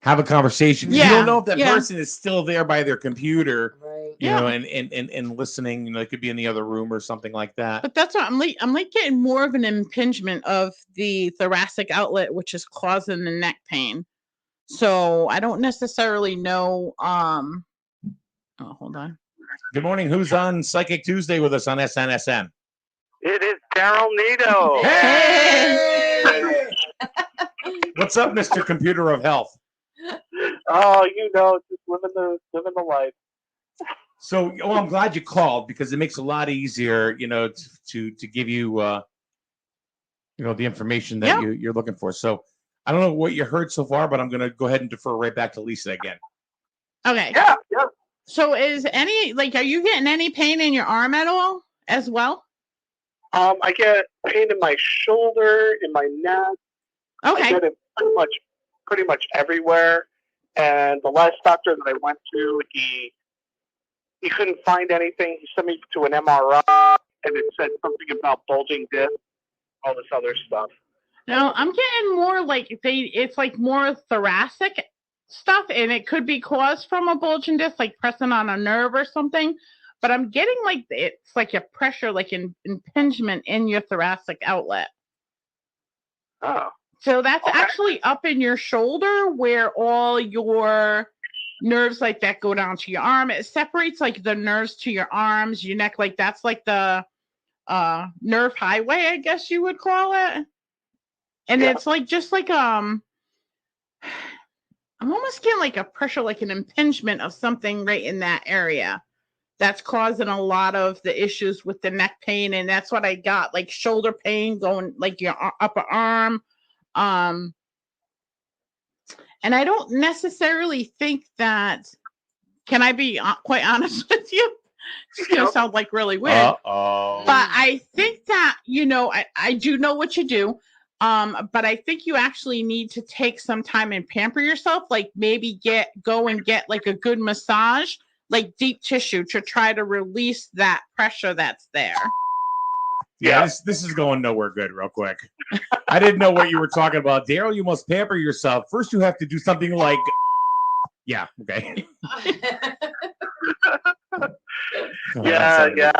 have a conversation. You don't know if that person is still there by their computer, right? And listening. It could be in the other room or something like that. But that's what I'm getting more of an impingement of the thoracic outlet, which is causing the neck pain. So I don't necessarily know. Hold on. Good morning. Who's on Psychic Tuesday with us on SNSN? It is Daryl Nato. Hey! What's up, Mr. Computer of Health? Oh, just living the life. So, I'm glad you called, because it makes it a lot easier, to give you, the information that you're looking for. So, I don't know what you heard so far, but I'm going to go ahead and defer right back to Lisa again. Okay. Yeah. So, is are you getting any pain in your arm at all as well? I get pain in my shoulder, in my neck. Okay. I get it pretty much everywhere. And the last doctor that I went to, he couldn't find anything. He sent me to an MRI, and it said something about bulging disc, all this other stuff. No, I'm getting more it's more thoracic stuff, and it could be caused from a bulging disc, pressing on a nerve or something. But I'm getting it's like a pressure, an impingement in your thoracic outlet. Oh. So that's actually up in your shoulder, where all your nerves that go down to your arm. It separates the nerves to your arms, your neck. That's the nerve highway, I guess you would call it. And it's I'm almost getting a pressure, an impingement of something right in that area. That's causing a lot of the issues with the neck pain. And that's what I got, shoulder pain going, your upper arm. And I don't necessarily think that, can I be quite honest with you? It's going to sound really weird. Uh-oh. But I think that, I do know what you do. But I think you actually need to take some time and pamper yourself, maybe go and get a good massage, deep tissue, to try to release that pressure that's there. Yeah, this is going nowhere good real quick. I didn't know what you were talking about. Daryl, you must pamper yourself. First, you have to do something okay. Yeah,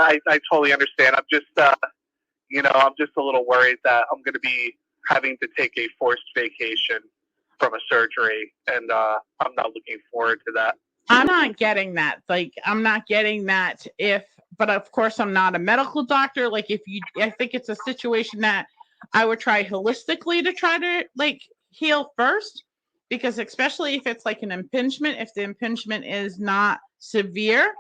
I totally understand. I'm just, I'm just a little worried that I'm going to be having to take a forced vacation from a surgery, and I'm not looking forward to that. I'm not getting that. I'm not getting that if but of course I'm not a medical doctor. Like I think it's a situation that I would try holistically to try to like heal first, because especially if it's like an impingement, if the impingement is not severe,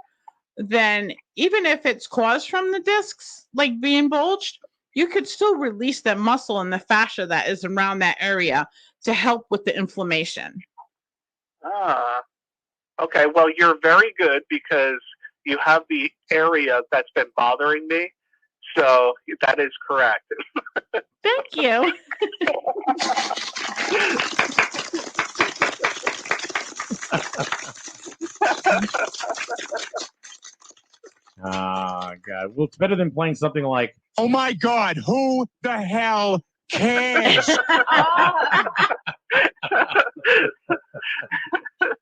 then even if it's caused from the discs like being bulged, you could still release the muscle and the fascia that is around that area to help with the inflammation. Okay. Well, you're very good because you have the area that's been bothering me. So that is correct. Thank you. Oh, God. Well, it's better than playing something like, oh my God, who the hell cares?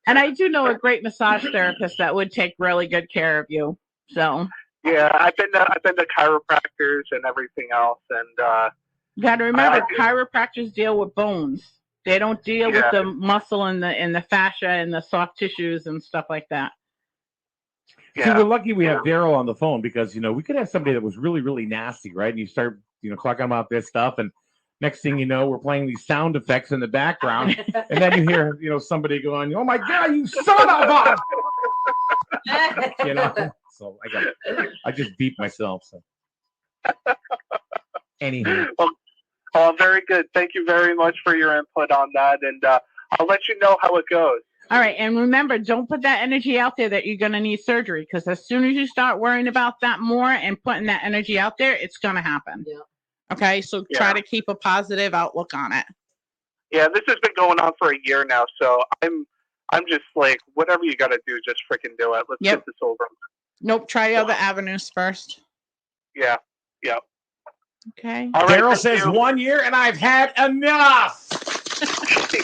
And I do know a great massage therapist that would take really good care of you. So yeah, I've been to chiropractors and everything else, and you got to remember, chiropractors deal with bones. They don't deal with the muscle and the fascia and the soft tissues and stuff like that. See, we're lucky we have Daryl on the phone because, we could have somebody that was really, really nasty, right? And you start, talking about this stuff, and next thing you know, we're playing these sound effects in the background, and then you hear, somebody going, "Oh my God, you son of a!" So I just beat myself. So anyhow. Well, very good. Thank you very much for your input on that, and I'll let you know how it goes. All right, and remember, don't put that energy out there that you're going to need surgery, because as soon as you start worrying about that more and putting that energy out there, it's going to happen. Yeah. Okay, so try to keep a positive outlook on it. Yeah, this has been going on for a year now, so I'm just like, whatever you got to do, just freaking do it. Let's get this over. Nope, try other avenues first. Yeah. Okay. All right, Daryl says 1 year, and I've had enough.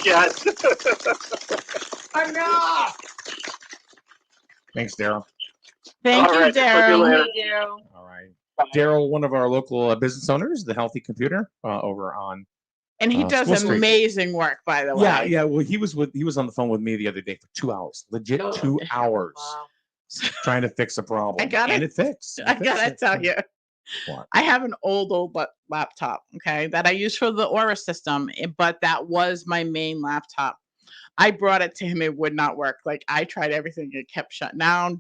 Yes. Enough. Thanks, Daryl. Thank you, Daryl. All right. Daryl, one of our local business owners, the Healthy Computer, over on. And he does amazing work, by the way. Yeah. Well, he was on the phone with me the other day for 2 hours, legit 2 hours, trying to fix a problem. And it fixed. I gotta tell you. What? I have an old laptop, okay, that I use for the Aura system, but that was my main laptop. I brought it to him, it would not work. Like, I tried everything, it kept shutting down,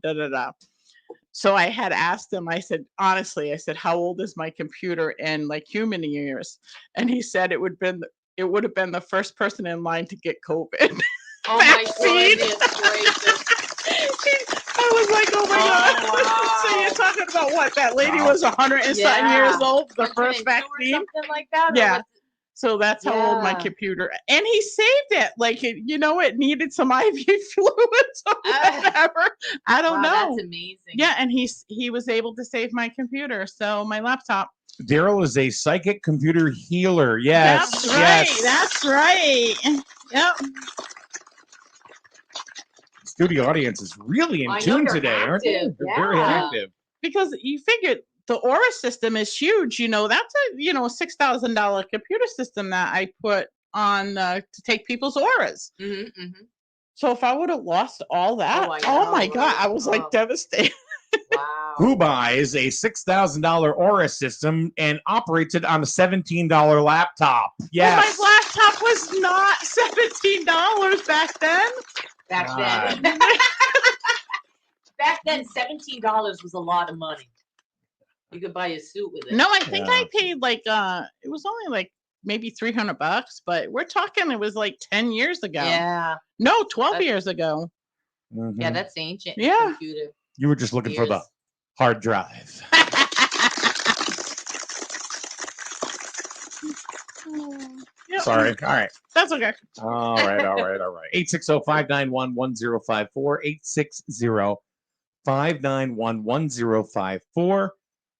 So I had asked him, I said, honestly, how old is my computer in like human years? And he said it would have been the first person in line to get COVID. Oh my goodness. I was like, oh my God. Wow. So you're talking about what? That lady was 100 and something years old, the first vaccine? Something like that? Yeah. So that's how old my computer, and he saved it. Like, it needed some IV fluids or whatever. I don't know. That's amazing. Yeah. And he was able to save my computer. So my laptop. Daryl is a psychic computer healer. Yes. That's right. That's right. Yep. Studio audience is really in tune today, aren't they? They're very active. Because you figured the Aura system is huge. That's a $6,000 computer system that I put on to take people's auras. Mm-hmm, mm-hmm. So if I would have lost all that, oh my God, I was like devastated. Wow. Who buys a $6,000 Aura system and operates it on a $17 laptop? Yes. Well, my laptop was not $17 back then. Back then, $17 was a lot of money. You could buy a suit with it. No, I think I paid like it was only like maybe $300, but we're talking it was like 10 years ago. Yeah. No, 12 years ago. Mm-hmm. Yeah, that's ancient. Yeah. Computer. You were just looking for the hard drive. Yep. Sorry. All right. That's okay. All right. 860-591-1054. 860-591-1054.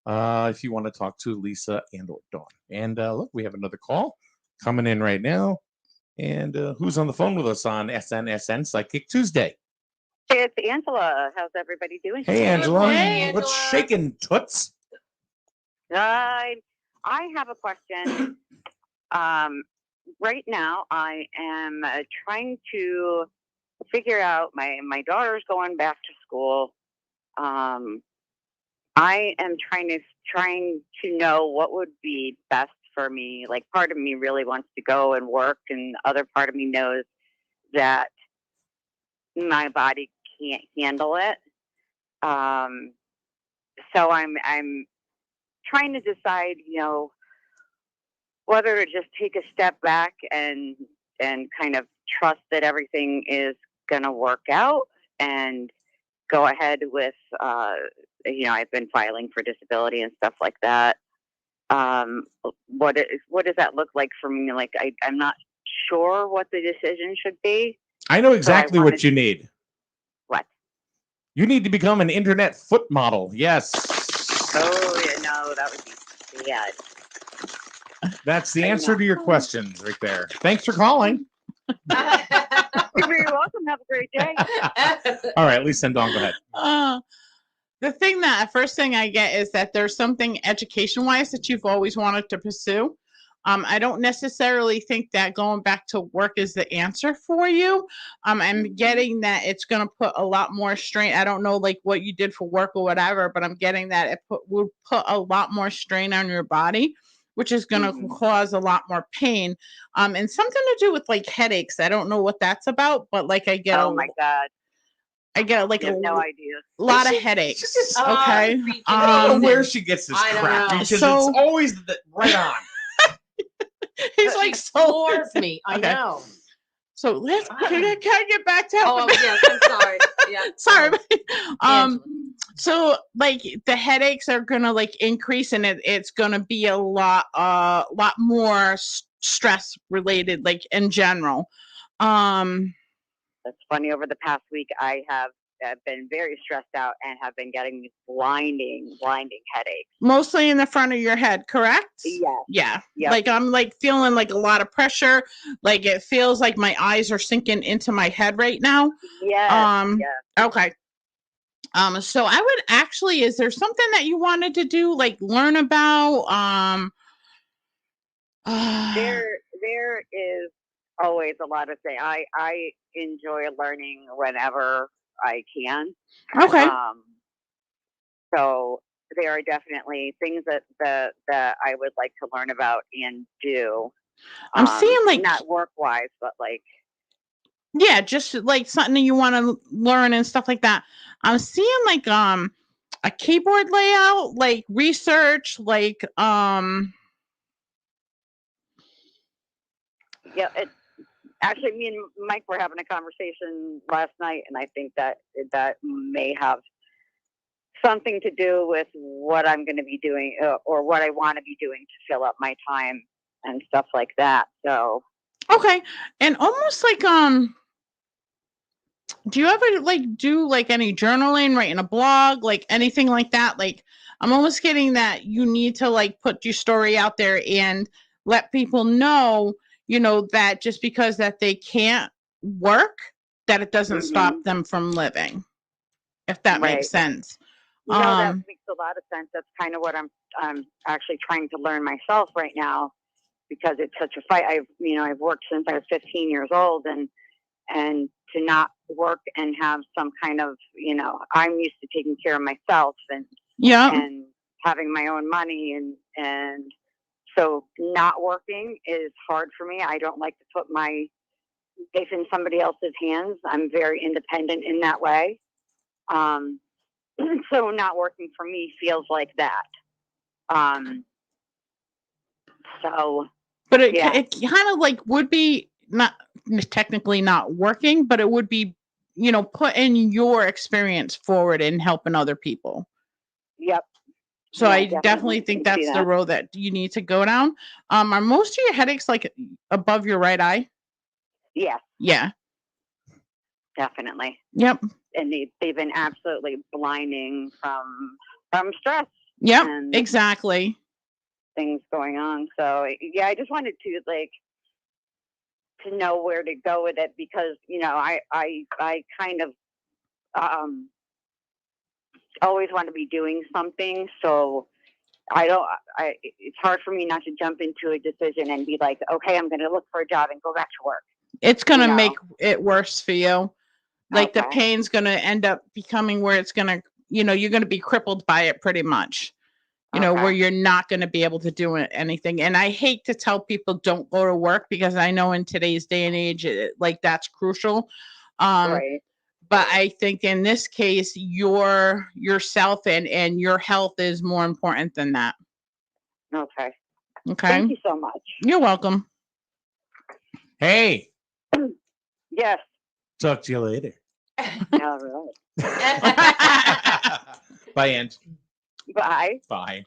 If you want to talk to Lisa and or Dawn. And look, we have another call coming in right now. And who's on the phone with us on SNSN Psychic Tuesday? It's Angela. How's everybody doing? Hey, Angela. Hey, Angela. What's shaking, toots? I have a question. Right now, I am trying to figure out my daughter's going back to school. I am trying to know what would be best for me. Like, part of me really wants to go and work, and the other part of me knows that my body can't handle it. So I'm trying to decide, whether to just take a step back and kind of trust that everything is going to work out and go ahead with, I've been filing for disability and stuff like that. What does that look like for me? Like, I'm not sure what the decision should be. I know exactly what you need. What? You need to become an internet foot model. Yes. Oh, yeah, no, that would be bad. That's the answer to your questions right there. Thanks for calling. You're very welcome. Have a great day. All right, Lisa and Dawn, go ahead. The first thing I get is that there's something education-wise that you've always wanted to pursue. I don't necessarily think that going back to work is the answer for you. I'm getting that it's going to put a lot more strain. I don't know like what you did for work or whatever, but I'm getting that it will put a lot more strain on your body, which is going to cause a lot more pain. And something to do with like headaches. I don't know what that's about, but like I get my God. I get like no idea. Lot of headaches. Okay. I don't know where she gets this crap because it's always right on. He's like floors me. I know. So can I get back to Oh yes, I'm sorry. Yeah. Sorry. So like the headaches are gonna like increase, and it's gonna be a lot more stress related, like in general. That's funny. Over the past week, I have been very stressed out and have been getting these blinding headaches. Mostly in the front of your head, correct? Yes. Yeah. Like I'm like feeling like a lot of pressure. Like it feels like my eyes are sinking into my head right now. Yes. Okay. So I would actually, is there something that you wanted to do, like learn about? There is always a lot of things. I enjoy learning whenever I can. Okay. So there are definitely things that I would like to learn about and do. I'm seeing like not work wise, but like just like something that you want to learn and stuff like that. I'm seeing like a keyboard layout, like research, like yeah. Actually, me and Mike were having a conversation last night, and I think that may have something to do with what I'm going to be doing or what I want to be doing to fill up my time and stuff like that. So okay, and almost like do you ever like do like any journaling, writing a blog, like anything like that? Like I'm almost getting that you need to like put your story out there and let people know, that just because that they can't work, that it doesn't stop them from living. If that makes sense. No, that makes a lot of sense. That's kind of what I'm actually trying to learn myself right now, because it's such a fight. I've worked since I was 15 years old, and to not work and have some kind of, I'm used to taking care of myself and having my own money, and so not working is hard for me. I don't like to put my life in somebody else's hands. I'm very independent in that way. So not working for me feels like that. But it kind of like would be not technically not working, but it would be, putting your experience forward and helping other people. Yep. So I definitely think that's the road that you need to go down. Are most of your headaches like above your right eye? Yes. Yeah. Definitely. Yep. And they've been absolutely blinding from stress. Yep. Exactly. Things going on. So yeah, I just wanted to know where to go with it, because I kind of always want to be doing something. So it's hard for me not to jump into a decision and be like, okay, I'm going to look for a job and go back to work. It's going to make it worse for you. Like the pain's going to end up becoming where it's going to you're going to be crippled by it pretty much. Where you're not going to be able to do anything. And I hate to tell people don't go to work, because I know in today's day and age, that's crucial. Right. But I think in this case, yourself and your health is more important than that. Okay. Okay. Thank you so much. You're welcome. Hey. Yes. Talk to you later. All right. Bye, Ange. Bye. Bye.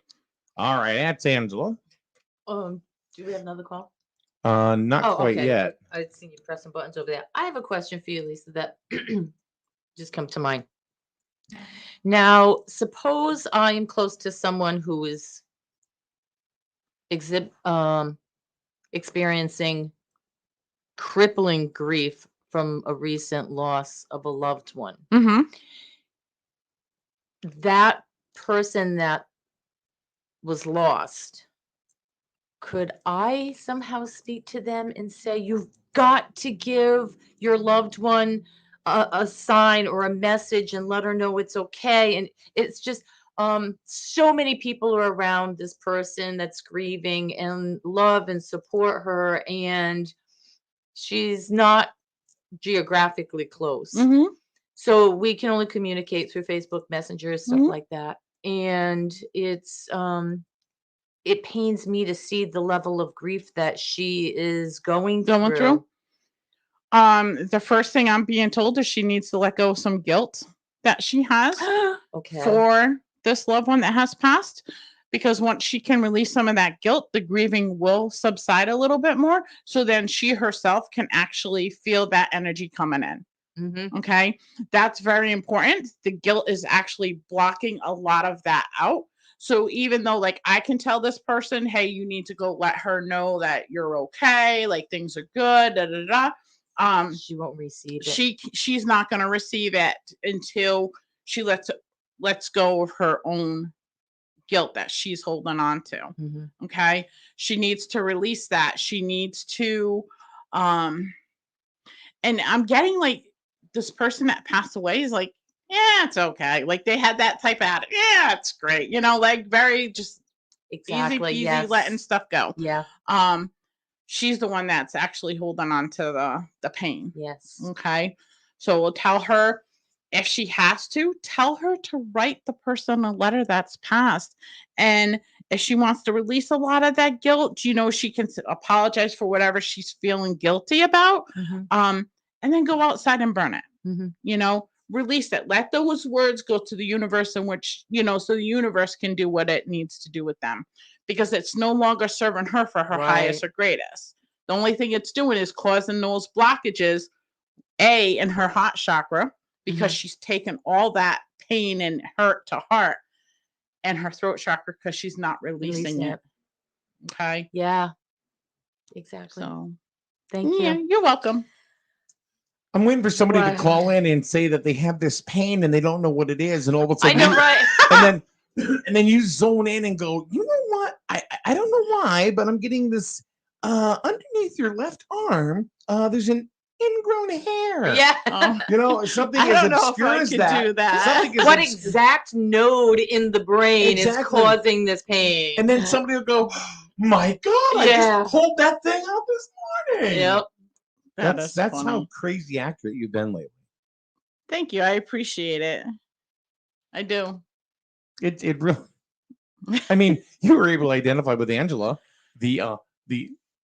All right, that's Angela. Do we have another call? Not quite yet. I've seen you pressing buttons over there. I have a question for you, Lisa, that just come to mind. Now, suppose I am close to someone who is experiencing crippling grief from a recent loss of a loved one. Mm-hmm. That person that was lost, could I somehow speak to them and say, you've got to give your loved one a sign or a message and let her know it's okay? And it's just so many people are around this person that's grieving and love and support her, and she's not geographically close. Mm-hmm. So we can only communicate through Facebook Messenger, stuff Mhm. like that. And it's it pains me to see the level of grief that she is going through. The first thing I'm being told is she needs to let go of some guilt that she has Okay. for this loved one that has passed. Because once she can release some of that guilt, the grieving will subside a little bit more. So then she herself can actually feel that energy coming in. Mm-hmm. Okay. That's very important. The guilt is actually blocking a lot of that out. So even though like I can tell this person, hey, you need to go let her know that you're okay, like things are good, da da da. She won't receive it. She's not going to receive it until she lets go of her own guilt that she's holding on to. Mm-hmm. Okay. She needs to release that. She needs to, and I'm getting like this person that passed away is like, yeah, it's okay. Like they had that type of attitude. Yeah, it's great. Like very just Exactly. easy peasy, Yes. letting stuff go. Yeah. She's the one that's actually holding on to the pain. Yes. Okay. So we'll tell her, if she has to, tell her to write the person a letter that's passed. And if she wants to release a lot of that guilt, she can apologize for whatever she's feeling guilty about. Mm-hmm. And then go outside and burn it. Mm-hmm. Release it. Let those words go to the universe, in which, so the universe can do what it needs to do with them, because it's no longer serving her for her highest or greatest. The only thing it's doing is causing those blockages, in her heart chakra, because she's taken all that pain and hurt to heart, and her throat chakra, because she's not releasing it. Okay. Yeah. Exactly. So thank you. You're welcome. I'm waiting for somebody to call in and say that they have this pain and they don't know what it is, and all of a sudden, I know, right? and then you zone in and go, you know what? I don't know why, but I'm getting this underneath your left arm. There's an ingrown hair. Yeah. Something I as don't know obsure if I as can that. do that. Something as What exact node in the brain is Exactly. causing this pain? And then somebody will go, my God, I just pulled that thing out this morning. Yep. That's funny. how crazy accurate you've been lately. Thank you. I appreciate it. I do. It really. I mean, you were able to identify with Angela the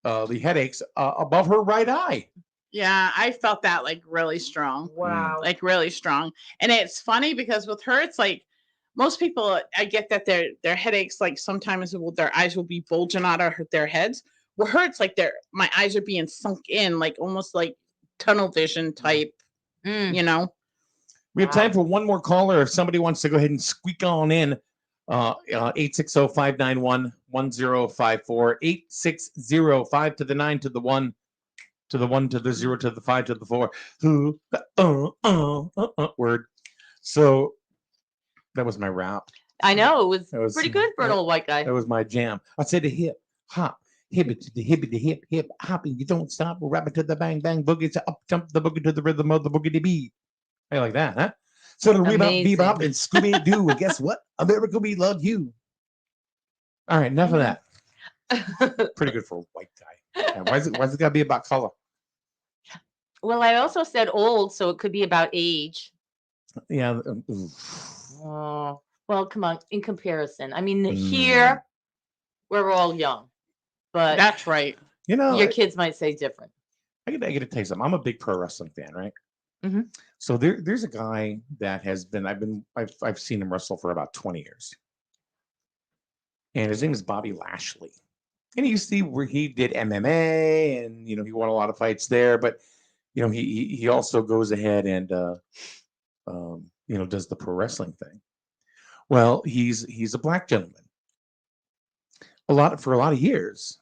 headaches above her right eye. Yeah, I felt that like really strong. Wow. Like really strong. And it's funny because with her, it's like most people, I get that their headaches, like sometimes their eyes will be bulging out of their heads. With her, it's like my eyes are being sunk in, like almost like tunnel vision type, We have time for one more caller. If somebody wants to go ahead and squeak on in, 860-591-1054, 860-5 to the 9 to the 1 to the 1 to the 0 to the 5 to the 4. Word. So that was my rap. I know. It was pretty good for an old white guy. That was my jam. I said the hip, hop, hip it to the hip, hip, hop, and you don't stop. We're rapping to the bang, bang, boogie to up, jump the boogie to the rhythm of the boogie beat. I like that, huh? So to read about Amazing. Bebop and Scooby-Doo, and guess what? America, we love you. All right, enough of that. Pretty good for a white guy. Yeah, why is it got to be about color? Well, I also said old, so it could be about age. Yeah. Oh, well, come on. In comparison, I mean, here we're all young, but that's right. You know, your kids might say different. I got to tell you something. I'm a big pro wrestling fan, right? Mm-hmm. So there's a guy that has been. I've seen him wrestle for about 20 years, and his name is Bobby Lashley. And you see where he did MMA, and he won a lot of fights there. But he also goes ahead and does the pro wrestling thing. Well, he's a black gentleman. For a lot of years,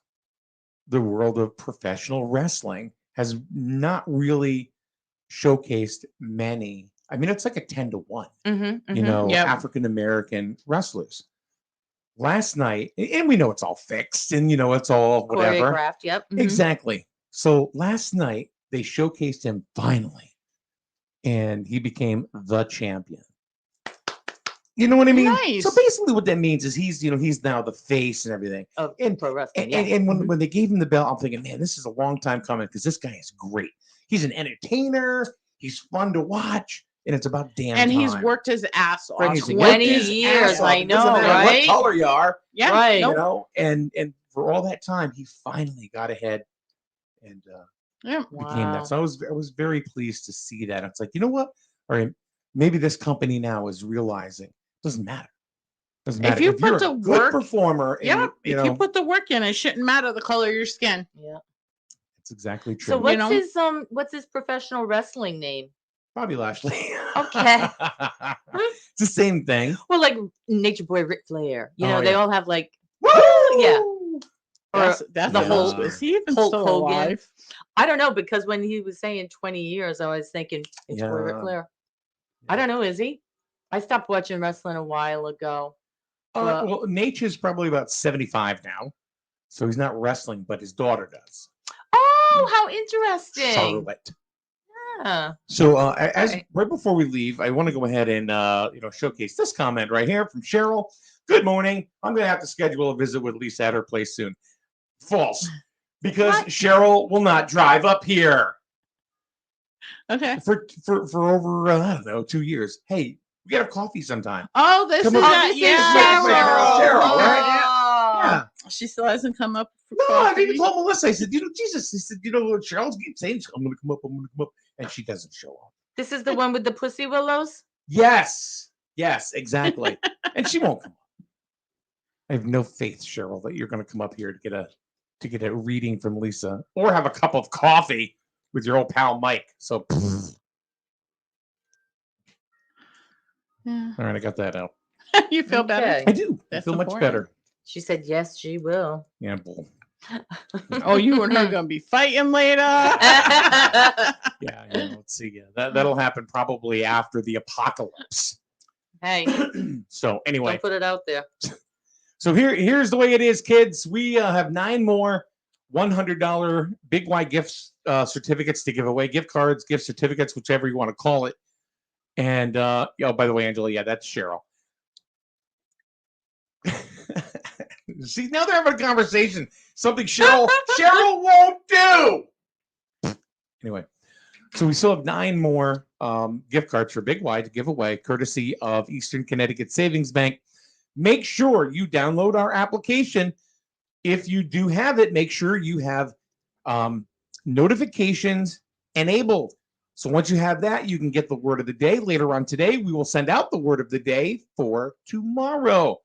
the world of professional wrestling has not really showcased many. I mean, it's like a 10-1. African American wrestlers. Last night, and we know it's all fixed, and it's all whatever. Choreographed, yep. Mm-hmm. Exactly. So last night they showcased him finally, and he became the champion. You know what I mean? Nice. So basically, what that means is he's now the face and everything. Of and pro wrestling. And when they gave him the belt, I'm thinking, man, this is a long time coming because this guy is great. He's an entertainer. He's fun to watch. And it's about damn and time. he's worked his ass off. For 20 years, I know, right? What color you are, yeah, right? And for all that time, he finally got ahead and became that. So I was very pleased to see that. It's like, you know what? All right, maybe this company now is realizing it doesn't matter. Doesn't matter. If you put you're the a good work, performer, and if you put the work in, it shouldn't matter the color of your skin. Yeah, that's exactly true. So what's his professional wrestling name? Bobby Lashley. Okay. It's the same thing. Well, like Nature Boy Ric Flair. They all have like, woo! Yeah. That's the whole. Is he even Hulk still Hogan. alive? I don't know, because when he was saying 20 years, I was thinking Nature Boy Ric Flair. I don't know. Is he? I stopped watching wrestling a while ago. Well, Nature's probably about 75 now, so he's not wrestling, but his daughter does. Oh, how interesting! Charlotte. Yeah. So right before we leave, I want to go ahead and showcase this comment right here from Cheryl. Good morning. I'm going to have to schedule a visit with Lisa at her place soon. False, because Cheryl will not drive up here. Okay. For over I don't know 2 years. Hey, we gotta have coffee sometime. Oh, this is Cheryl, right? Yeah. She still hasn't come up. No, I've even told Melissa. I said, Jesus. I said, Cheryl's keeps saying I'm gonna come up, and she doesn't show up. This is the one with the pussy willows? Yes, exactly. And she won't come up. I have no faith, Cheryl, that you're gonna come up here to get a reading from Lisa or have a cup of coffee with your old pal Mike. So yeah. All right, I got that out. You feel better? I do. That's I feel much better. She said yes, she will. Yeah, bull. Oh, you and her gonna be fighting later. Yeah, let's see. Yeah, that'll happen probably after the apocalypse. Hey. So anyway, don't put it out there. So here's the way it is, kids. We have 9 more $100 Big Y gift certificates to give away, gift cards, gift certificates, whichever you want to call it. And by the way, Angela, yeah, that's Cheryl. See, now they're having a conversation. Something Cheryl won't do. Anyway, so we still have 9 more gift cards for Big Y to give away, courtesy of Eastern Connecticut Savings Bank. Make sure you download our application. If you do have it, make sure you have notifications enabled. So once you have that, you can get the word of the day. Later on today, we will send out the word of the day for tomorrow.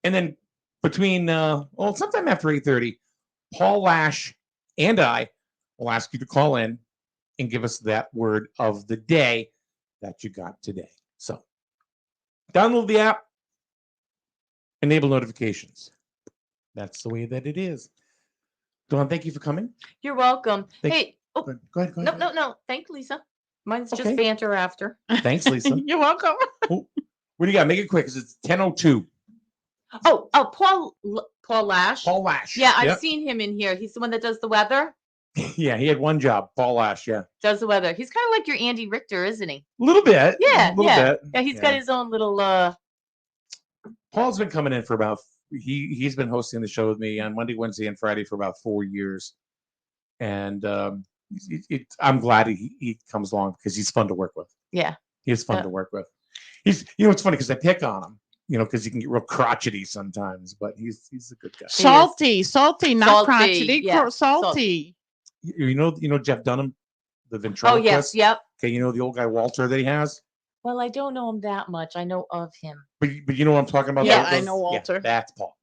And then between, sometime after 8:30, Paul Lash and I will ask you to call in and give us that word of the day that you got today. So download the app, enable notifications. That's the way that it is. Dawn, thank you for coming. You're welcome. Go ahead. No. Thank Lisa. Mine's just banter after. Thanks, Lisa. You're welcome. What do you got? Make it quick because it's 10:02. Oh, Paul Lash. Paul Lash. Yeah, I've seen him in here. He's the one that does the weather. Yeah, he had one job. Paul Lash, yeah. Does the weather. He's kind of like your Andy Richter, isn't he? A little bit. Yeah, a little yeah. bit. Yeah, he's got his own little Paul's been coming in for about he's been hosting the show with me on Monday, Wednesday, and Friday for about 4 years. And I'm glad he comes along because he's fun to work with. Yeah. He's fun to work with. He's it's funny because I pick on him, because he can get real crotchety sometimes, but he's a good guy. Salty, not Salty, crotchety, yeah. salty. You know Jeff Dunham, the ventriloquist? Oh, yes, yep. Okay, you know the old guy Walter that he has? Well, I don't know him that much. I know of him. But you know what I'm talking about? Yeah, I know Walter. Yeah, that's Paul.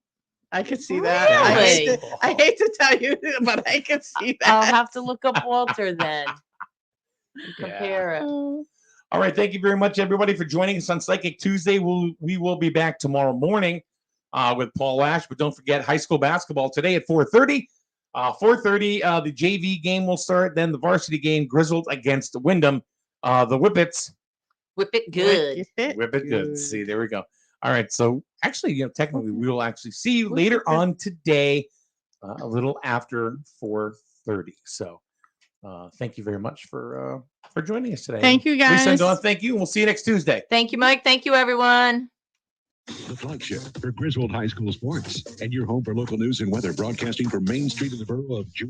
I can see that. Really? I hate to tell you, but I can see that. I'll have to look up Walter then. And compare it. All right, thank you very much, everybody, for joining us on Psychic Tuesday. We will be back tomorrow morning with Paul Lash, but don't forget high school basketball today at 4:30. 4:30, the JV game will start. Then the varsity game, Grizzled against Wyndham. The Whippets. Whip it good. Whip it good. See, there we go. All right, so actually, technically, we will actually see you later on today, a little after 4:30. So, thank you very much for joining us today. Thank you, guys. Lisa and Dawn, thank you, and we'll see you next Tuesday. Thank you, Mike. Thank you, everyone. The flagship for Griswold High School sports and your home for local news and weather, broadcasting from Main Street in the borough of Jewett.